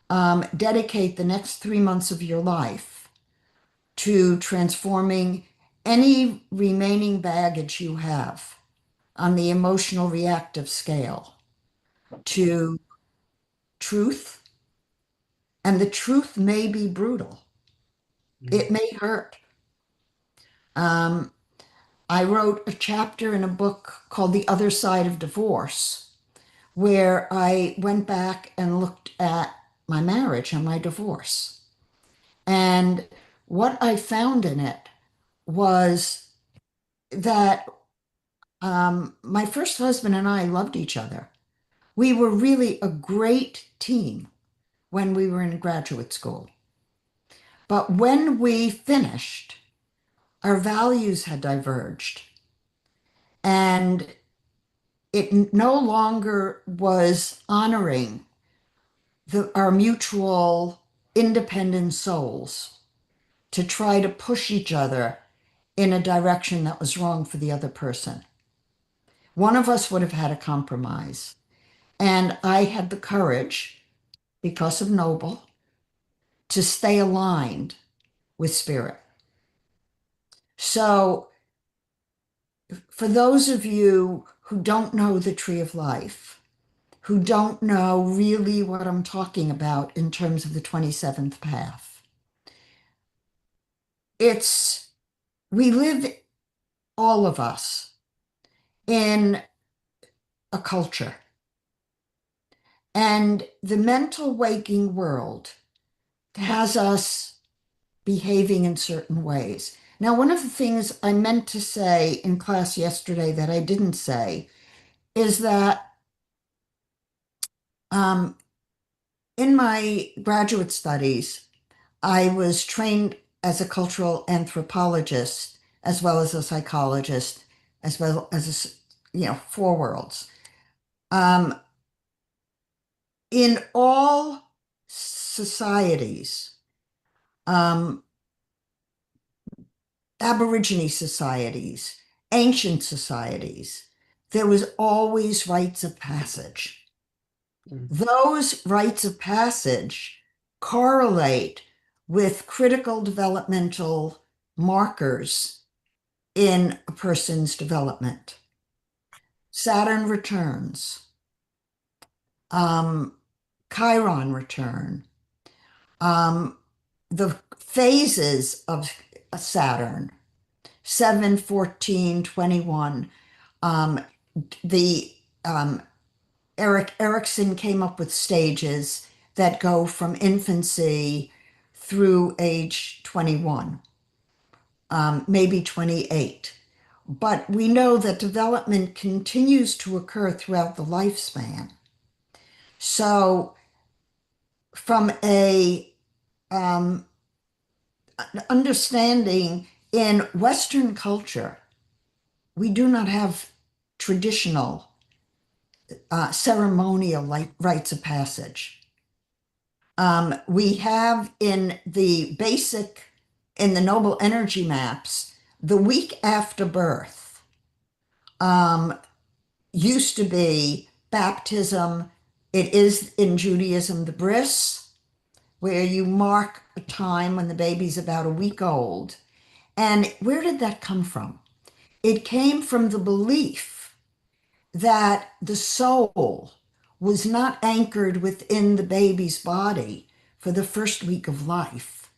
dedicate the next 3 months of your life to transforming any remaining baggage you have on the emotional reactive scale to truth. And the truth may be brutal. It may hurt. Um, I wrote a chapter in a book called The Other Side of Divorce, where I went back and looked at my marriage and my divorce. And what I found in it was that my first husband and I loved each other. We were really a great team when we were in graduate school. But when we finished, our values had diverged. And it no longer was honoring our mutual independent souls to try to push each other in a direction that was wrong for the other person. One of us would have had a compromise. And I had the courage, because of Noble, to stay aligned with spirit. So, for those of you who don't know the tree of life, who don't know really what I'm talking about in terms of the 27th path, we live, all of us, in a culture. And the mental waking world has us behaving in certain ways. Now, one of the things I meant to say in class yesterday that I didn't say is that um, in my graduate studies, I was trained as a cultural anthropologist, as well as a psychologist, as well as four worlds. In all societies, um, Aborigine societies, ancient societies, there was always rites of passage. Those rites of passage correlate with critical developmental markers in a person's development. Saturn returns, Chiron return, the phases of Saturn, 7, 14, 21. The Erik Erikson came up with stages that go from infancy through age 21, maybe 28. But we know that development continues to occur throughout the lifespan. So, from a understanding in Western culture, we do not have traditional ceremonial rites of passage. We have in the noble energy maps, the week after birth used to be baptism. It is in Judaism the bris, where you mark a time when the baby's about a week old. And where did that come from? It came from the belief that the soul was not anchored within the baby's body for the first week of life.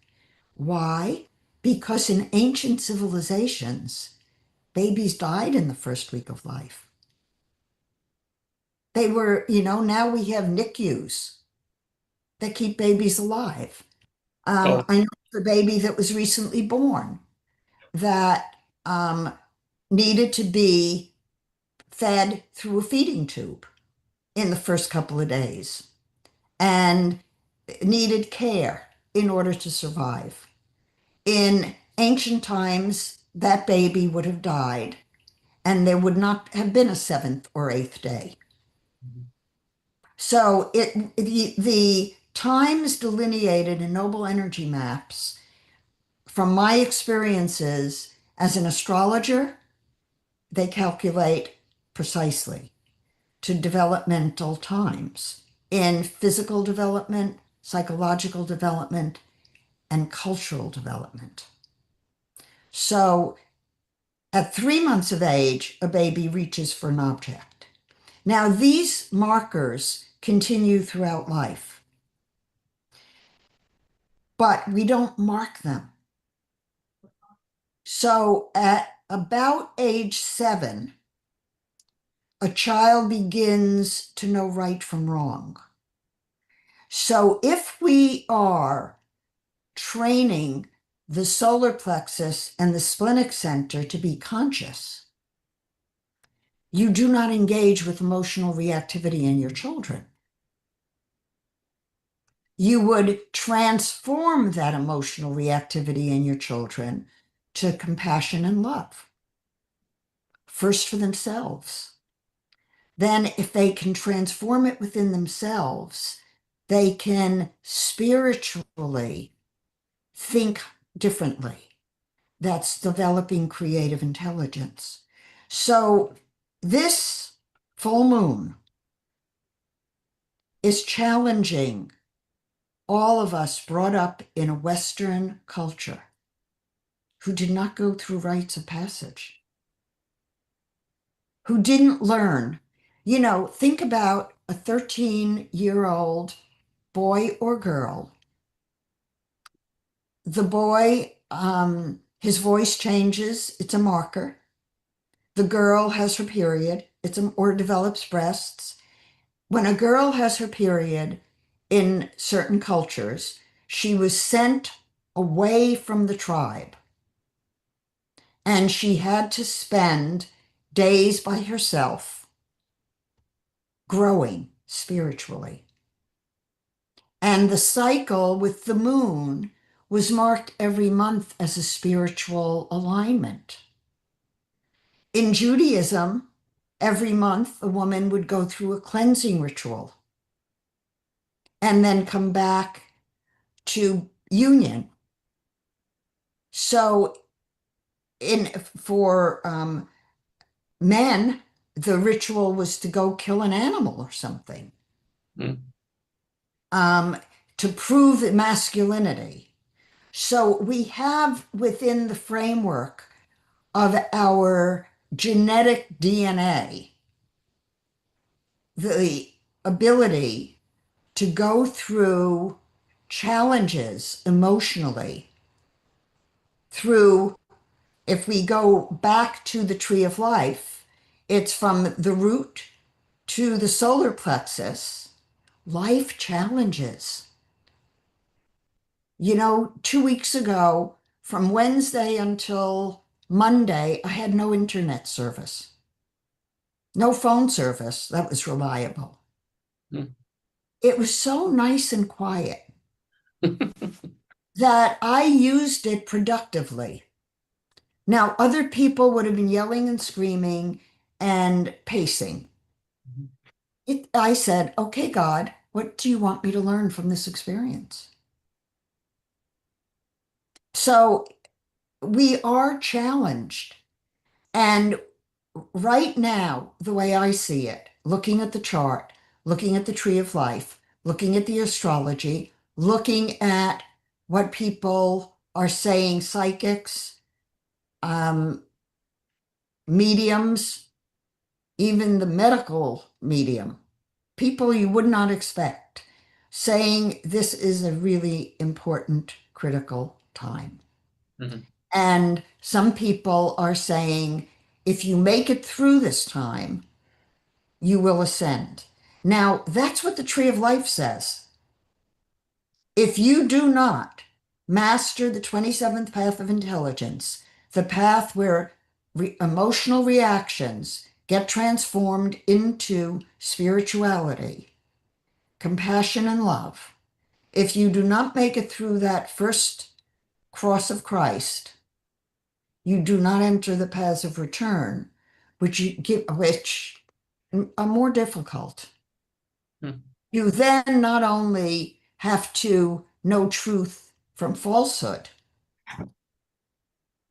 Why? Because in ancient civilizations, babies died in the first week of life. They were, now we have NICUs that keep babies alive. Oh, I know the baby that was recently born that needed to be fed through a feeding tube in the first couple of days and needed care in order to survive. In ancient times, that baby would have died and there would not have been a seventh or eighth day. So the times delineated in noble energy maps, from my experiences as an astrologer, they calculate precisely to developmental times in physical development, psychological development, and cultural development. So at 3 months of age, a baby reaches for an object. Now, these markers continue throughout life, but we don't mark them. So at about age 7, a child begins to know right from wrong. So if we are training the solar plexus and the splenic center to be conscious, you do not engage with emotional reactivity in your children. You would transform that emotional reactivity in your children to compassion and love, first for themselves. Then, if they can transform it within themselves, they can spiritually think differently. That's developing creative intelligence. So, this full moon is challenging all of us brought up in a Western culture who did not go through rites of passage, who didn't learn. You know, think about a 13-year-old boy or girl. The boy, his voice changes, it's a marker. The girl has her period, or develops breasts. When a girl has her period in certain cultures, she was sent away from the tribe, and she had to spend days by herself growing spiritually. And the cycle with the moon was marked every month as a spiritual alignment. In Judaism, every month a woman would go through a cleansing ritual and then come back to union. So for men, the ritual was to go kill an animal or something, to prove masculinity. So we have within the framework of our genetic DNA the ability to go through challenges emotionally through, if we go back to the tree of life, it's from the root to the solar plexus, life challenges. You know, 2 weeks ago, from Wednesday until Monday, I had no internet service, no phone service that was reliable. It was so nice and quiet that I used it productively. Now, other people would have been yelling and screaming and pacing. I said, okay, God, what do you want me to learn from this experience? So we are challenged. And right now, the way I see it, looking at the chart, looking at the tree of life, looking at the astrology, looking at what people are saying, psychics, mediums, even the medical medium, people you would not expect, saying this is a really important, critical time. And some people are saying, if you make it through this time, you will ascend. Now, that's what the Tree of Life says. If you do not master the 27th path of intelligence, the path where emotional reactions get transformed into spirituality, compassion, and love, if you do not make it through that first cross of Christ, you do not enter the paths of return, which are more difficult. You then not only have to know truth from falsehood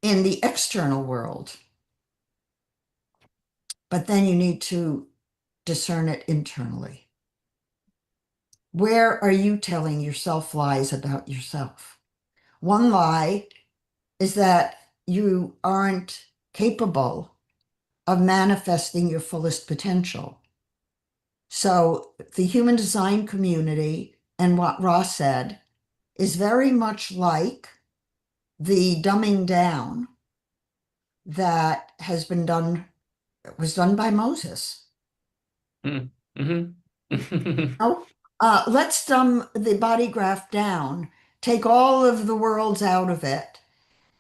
in the external world, but then you need to discern it internally. Where are you telling yourself lies about yourself? One lie is that you aren't capable of manifesting your fullest potential. So the human design community and what Ross said is very much like the dumbing down that was done by Moses. Mm-hmm. Oh, let's dumb the body graph down, take all of the worlds out of it,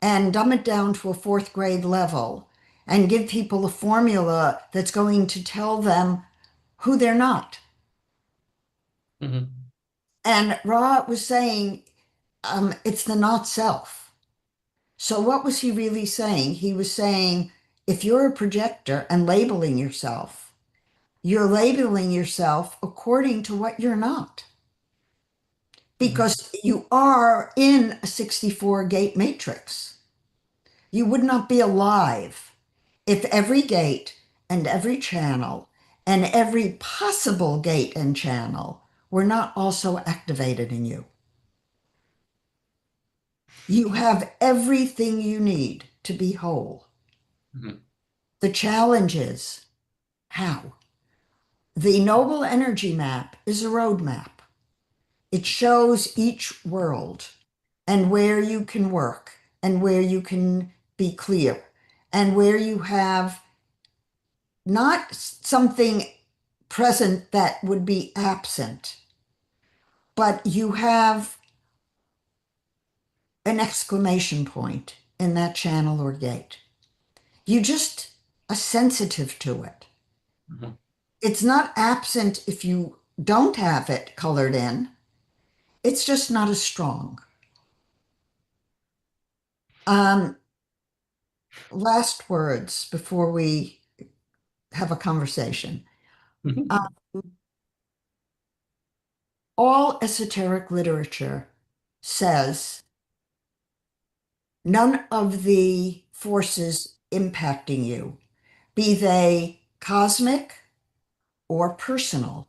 and dumb it down to a fourth grade level, and give people a formula that's going to tell them who they're not. Mm-hmm. And Ra was saying, it's the not self. So what was he really saying? He was saying, if you're a projector and labeling yourself, you're labeling yourself according to what you're not. Because you are in a 64 gate matrix. You would not be alive if every gate and every channel and every possible gate and channel were not also activated in you. You have everything you need to be whole. Mm-hmm. The challenge is how. The noble energy map is a roadmap. It shows each world and where you can work and where you can be clear and where you have not something present that would be absent, but you have an exclamation point in that channel or gate. You just are sensitive to it. Mm-hmm. It's not absent if you don't have it colored in. It's just not as strong. Um, Last words before we have a conversation. Mm-hmm. Uh, all esoteric literature says none of the forces impacting you, be they cosmic or personal,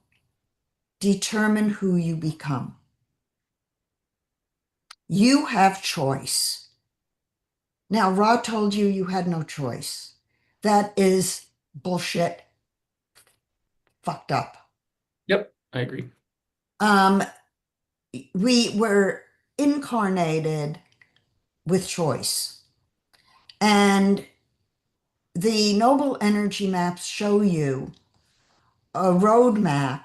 determine who you become. You have choice. Now, Ra told you you had no choice. That is bullshit, fucked up. Yep, I agree. Um, we were incarnated with choice. And the noble energy maps show you a roadmap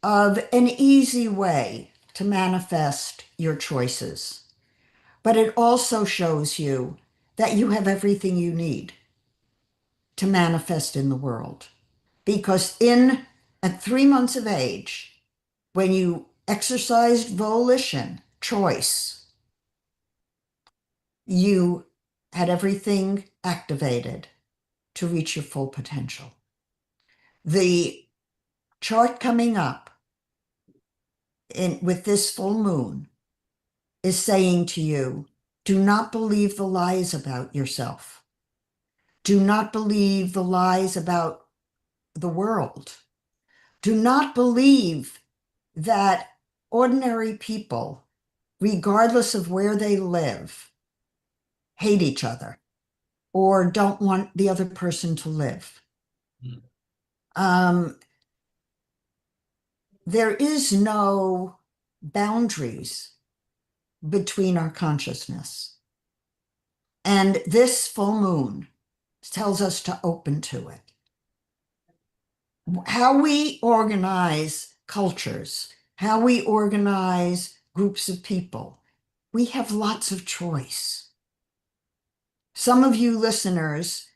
of an easy way to manifest your choices. But it also shows you that you have everything you need to manifest in the world. Because at 3 months of age, when you exercised volition, choice, you had everything activated to reach your full potential. The chart coming up with this full moon is saying to you, do not believe the lies about yourself. Do not believe the lies about the world. Do not believe that ordinary people, regardless of where they live, hate each other or don't want the other person to live. Mm. There is no boundaries between our consciousness. And this full moon tells us to open to it. How we organize cultures, how we organize groups of people, we have lots of choice. Some of you listeners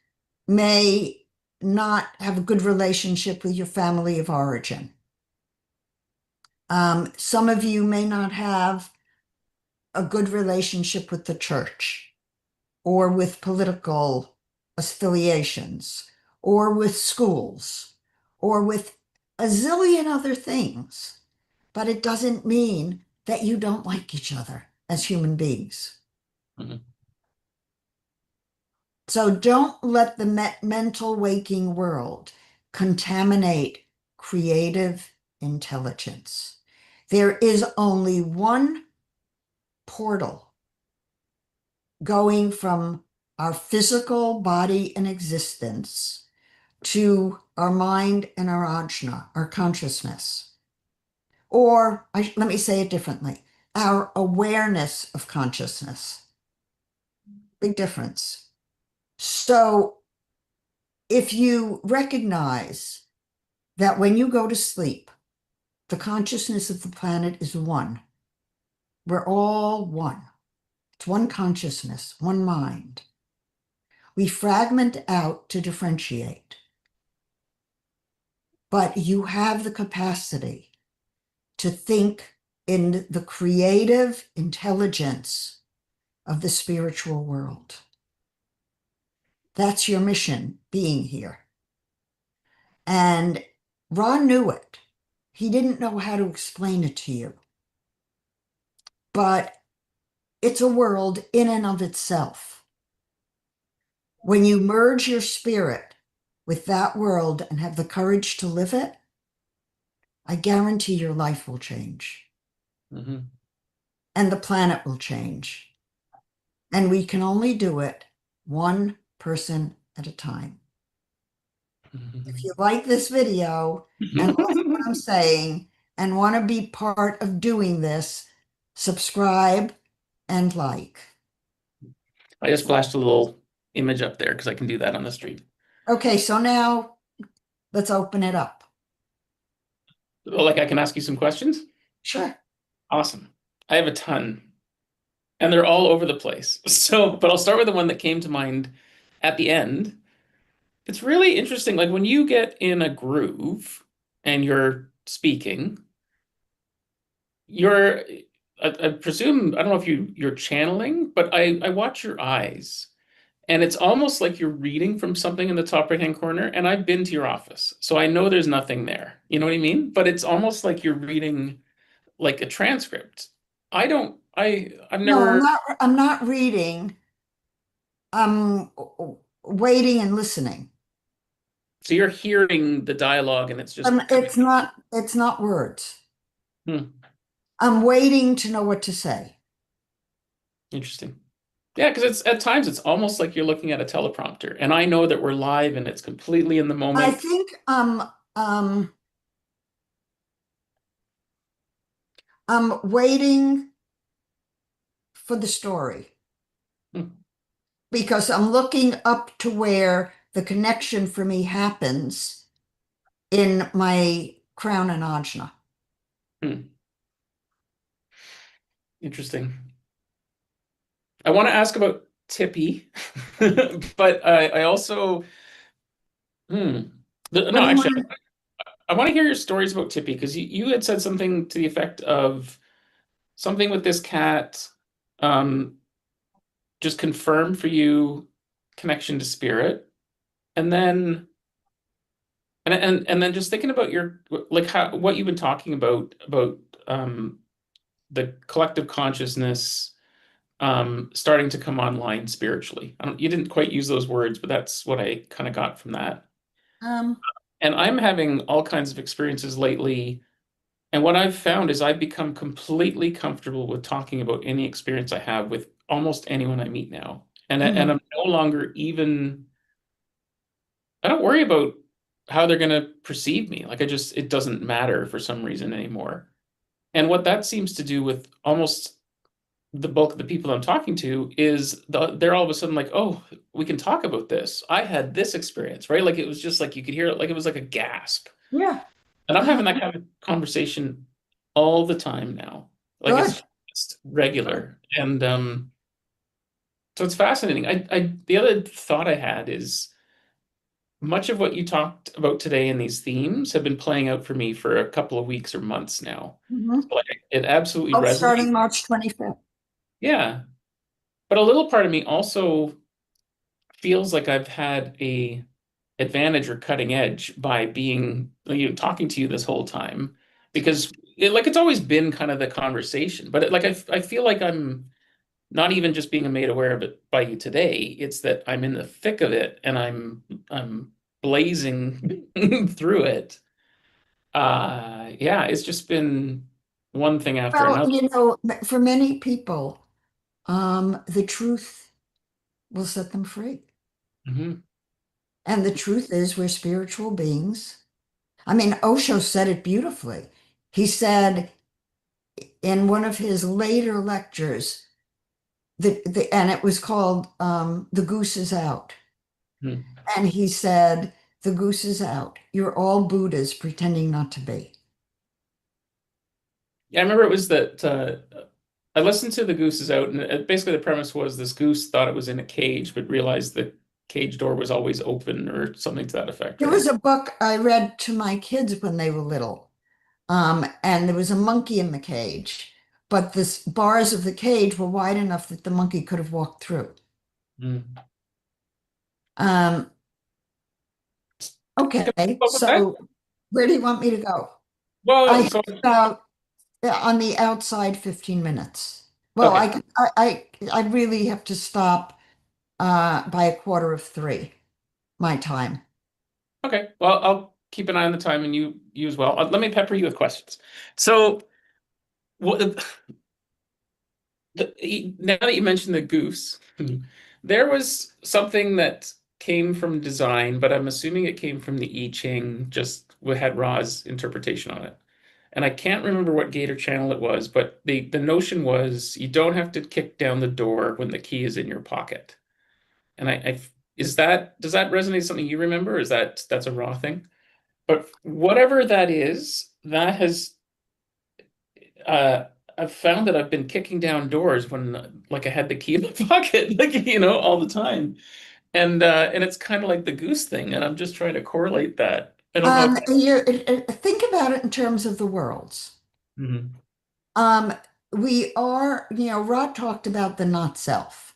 may not have a good relationship with your family of origin. Some of you may not have a good relationship with the church or with political affiliations or with schools or with a zillion other things. But it doesn't mean that you don't like each other as human beings. Mm-hmm. So don't let the mental waking world contaminate creative intelligence. There is only one portal going from our physical body and existence to our mind and our ajna, our consciousness. Or let me say it differently, our awareness of consciousness. Big difference. So if you recognize that when you go to sleep, the consciousness of the planet is one. We're all one. It's one consciousness, one mind. We fragment out to differentiate. But you have the capacity to think in the creative intelligence of the spiritual world. That's your mission being here. And Ron knew it. He didn't know how to explain it to you. But it's a world in and of itself. When you merge your spirit with that world and have the courage to live it, I guarantee your life will change. Mm-hmm. And the planet will change. And we can only do it one person at a time. If you like this video and like what I'm saying and want to be part of doing this, subscribe and like. I just flashed a little image up there because I can do that on the stream. Okay, so now let's open it up. Like I can ask you some questions? Sure. Awesome. I have a ton. And they're all over the place. So, but I'll start with the one that came to mind at the end. It's really interesting. Like when you get in a groove and you're speaking, you're, I presume, I don't know if you're channeling, but I watch your eyes. And it's almost like you're reading from something in the top right-hand corner. And I've been to your office, so I know there's nothing there. You know what I mean? But it's almost like you're reading like a transcript. I've No, never. I'm not reading. I'm waiting and listening. So you're hearing the dialogue and it's just coming. It's not words. Hmm, I'm waiting to know what to say. interesting. Yeah, because it's at times it's almost like you're looking at a teleprompter. And I know that we're live and it's completely in the I moment. think I'm waiting for the story Hmm, because I'm looking up to where the connection for me happens in my crown and ajna. hmm, interesting. I want to ask about Tippy, but I also What no, do you actually, want? I want to hear your stories about Tippy because you had said something to the effect of something with this cat, um, just confirmed for you connection to spirit, and then and then just thinking about your like how what you've been talking about um, the collective consciousness starting to come online spiritually. You didn't quite use those words, but that's what I kind of got from that. Um, And I'm having all kinds of experiences lately. And what I've found is I've become completely comfortable with talking about any experience I have with almost anyone I meet now. And mhm. I'm no longer even, I don't worry about how they're going to perceive me. Like it doesn't matter for some reason anymore. And what that seems to do with almost the bulk of the people I'm talking to is they're all of a sudden like, oh, we can talk about this. I had this experience, right? Like it was just like you could hear it, like it was like a gasp. Yeah. And I'm having that kind of conversation all the time now. Like Good. it's regular. And so it's fascinating. The other thought I had is much of what you talked about today in these themes have been playing out for me for a couple of weeks or months now. Mhm. So like it absolutely Oh, resonates. starting March 25th. Yeah. But a little part of me also feels like I've had a advantage or cutting edge by being talking to you this whole time because it's always been kind of the conversation, but I feel like I'm not even just being made aware of it by you today. It's that I'm in the thick of it and I'm blazing through it. Yeah, it's just been one thing after Well, another. for many people, the truth will set them free. Hmm. And the truth is, we're spiritual beings. I mean, Osho said it beautifully. He said in one of his later lectures, and it was called The Goose is Out. Hmm. And he said, The goose is out. You're all Buddhas pretending not to be. Yeah, I remember it was that I listened to The Goose is Out, and basically the premise was this goose thought it was in a cage, but realized the cage door was always open or something to that effect, There right? was a book I read to my kids when they were little, and there was a monkey in the cage, but the bars of the cage were wide enough that the monkey could have walked through. Mm. Um, okay, What was that? so where do you want me to go? I Well, have so about on the outside 15 minutes. Well, okay, I really have to stop by a quarter of three, my time. okay. Well, I'll keep an eye on the time, and you as well. Let me pepper you with questions. So, what now that you mentioned the goose, there was something that came from design, but I'm assuming it came from the I-Ching, just we had Ra's interpretation on it. And I can't remember what Gator channel it was, but the notion was you don't have to kick down the door when the key is in your pocket. And is that does that resonate with something you remember? Or is that's a raw thing? But whatever that is, that has uh I've found that I've been kicking down doors when like I had the key in my pocket, like all the time. And it's kind of like the goose thing, and I'm just trying to correlate that. I don't know if Think about it in terms of the worlds. Mhm. Um, we are, Rod talked about the not self.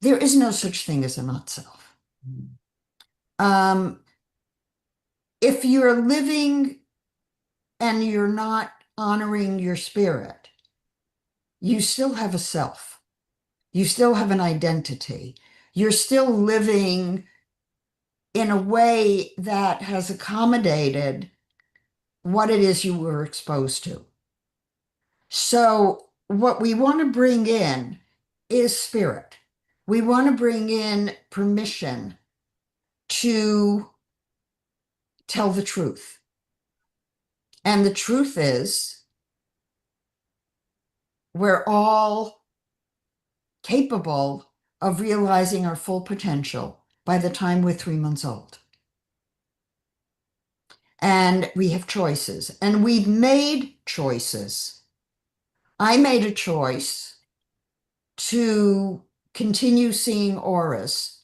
There is no such thing as a not self. Um, if you're living and you're not honoring your spirit, you still have a self. You still have an identity. You're still living in a way that has accommodated what it is you were exposed to. So, what we want to bring in is spirit. We want to bring in permission to tell the truth. And the truth is, we're all capable of realizing our full potential by the time we're 3 months old. And we have choices, and we've made choices. I made a choice to continue seeing auras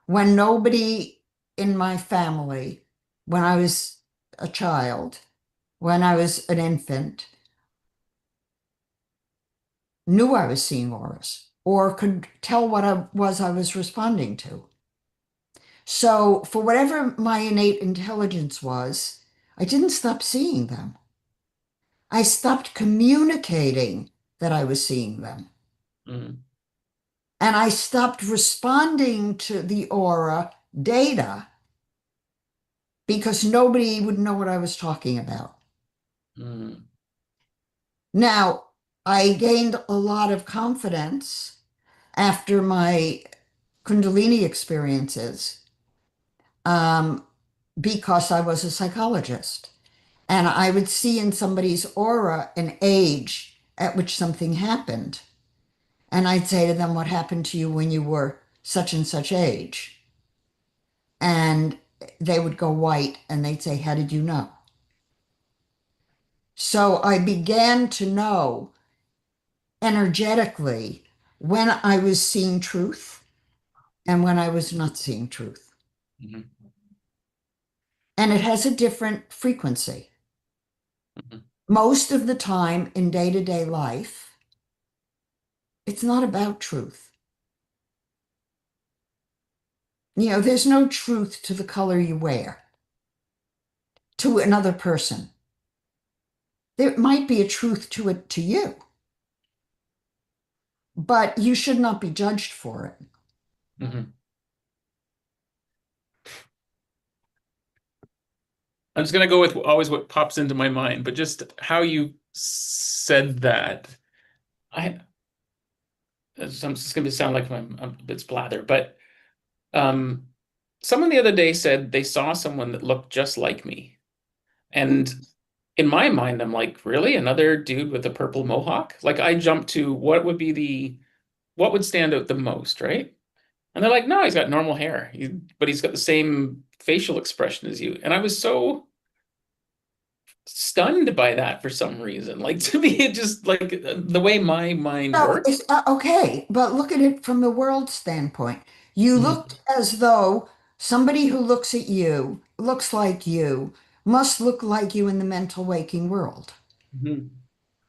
when nobody in my family, when I was a child, when I was an infant, knew I was seeing auras or could tell what I was responding to. So, for whatever my innate intelligence was, I didn't stop seeing them. I stopped communicating that I was seeing them. Mhm. And I stopped responding to the aura data because nobody would know what I was talking about. Mhm. Now, I gained a lot of confidence after my Kundalini experiences um, because I was a psychologist. And I would see in somebody's aura an age at which something happened. And I'd say to them, What happened to you when you were such and such age? And they would go white and they'd say, How did you know? So I began to know energetically when I was seeing truth and when I was not seeing truth. Mhm. And it has a different frequency. Mhm. Most of the time in day to day life, it's not about truth. There's no truth to the color you wear to another person. There might be a truth to it to you, but you should not be judged for it. Mhm. I'm just gonna go with always what pops into my mind, but just how you said that. I'm just going to sound like I'm a bit splather, but um, someone the other day said they saw someone that looked just like me. And in my mind, I'm like, really? Another dude with a purple mohawk? Like I jumped to what would stand out the most, right? And they're like, no, he's got normal hair, but he's got the same facial expression as you. And I was so stunned by that for some reason. Like to me, it just like the way my mind So works. it's okay, but look at it from the world standpoint. You Mhm, looked as though somebody who looks at you, looks like you, must look like you in the mental waking world. mhm,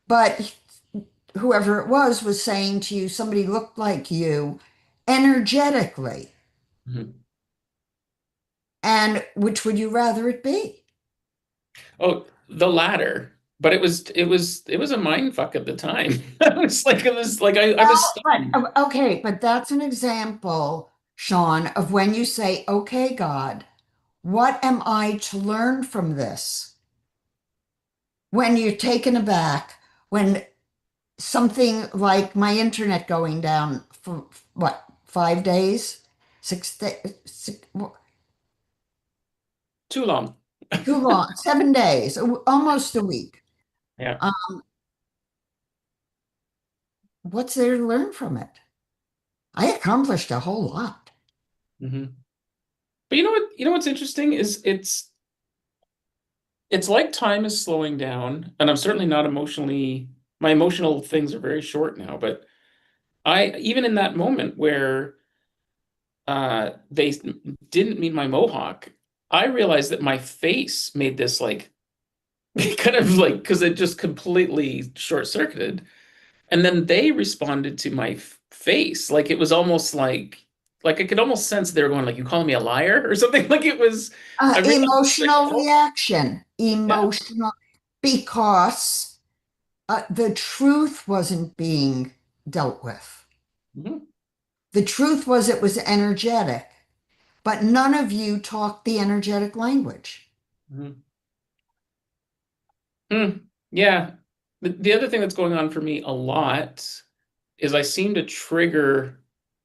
But whoever it was saying to you, somebody looked like you energetically. mhm. And which would you rather it be? Oh, the latter. But it was a mind fuck at the time. I was stunned. Okay, but that's an example, Sean, of when you say, okay, God, what am I to learn from this? When you're taken aback, when something like my internet going down for what, 5 days, 6 days, Too long. too long, 7 days, almost a week. Yeah. Um, what's there to learn from it? I accomplished a whole lot. Hmm. But you know what? You know what's interesting is it's like time is slowing down, and I'm certainly not emotionally. My emotional things are very short now, but I even in that moment where they didn't mean my mohawk, I realized that my face made this like kind of like because it just completely short-circuited. And then they responded to my face. Like it was almost like I could almost sense they were going like, you calling me a liar or something. Like it was, I realized like, Emotional oh, reaction, yeah. emotional, because the truth wasn't being dealt with. Mhm, The truth was it was energetic, but none of you talked the energetic language. mhm. Hmm. Yeah. The other thing that's going on for me a lot is I seem to trigger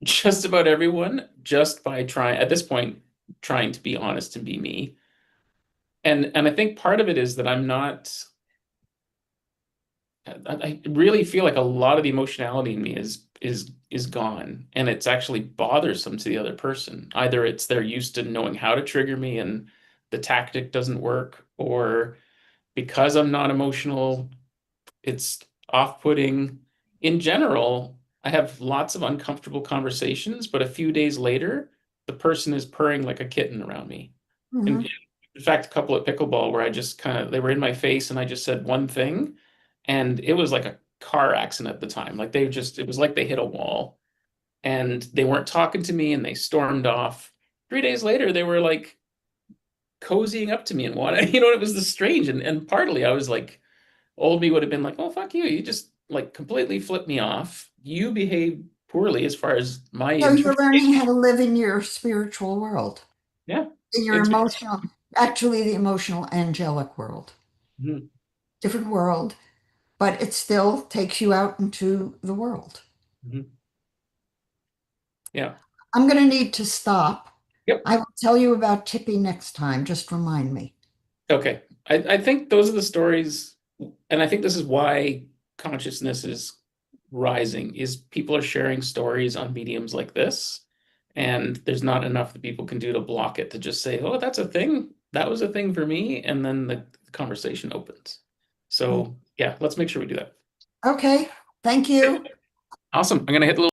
just about everyone just by trying, at this point, trying to be honest and be me. And I think part of it is that I'm not I really feel like a lot of the emotionality in me is gone, and it's actually bothersome to the other person. Either it's they're used to knowing how to trigger me and the tactic doesn't work, or because I'm not emotional, it's off-putting. In general, I have lots of uncomfortable conversations, but a few days later, the person is purring like a kitten around me. Mhm. In fact, a couple at pickleball where I just kind of they were in my face and I just said one thing, and it was like a car accident at the time. Like they just it was like they hit a wall, and they weren't talking to me and they stormed off. 3 days later, they were like cozying up to me and wanting, it was this strange. And partly I was like, old me would have been like, oh, fuck you. You just like completely flipped me off. You behave poorly as far as my So you're interpretation. learning how to live in your spiritual world, Yeah. in your It's emotional, actually the emotional angelic world. Mhm, Different world, but it still takes you out into the world. mhm. Yeah. I'm going to need to stop. Yep. I will tell you about Tippy next time. Just remind me. Okay. I think those are the stories, and I think this is why consciousness is rising, is people are sharing stories on mediums like this, and there's not enough that people can do to block it, to just say, oh, that's a thing. That was a thing for me, and then the conversation opens. So yeah, let's make sure we do that. Okay. Thank you. Awesome. I'm gonna hit the little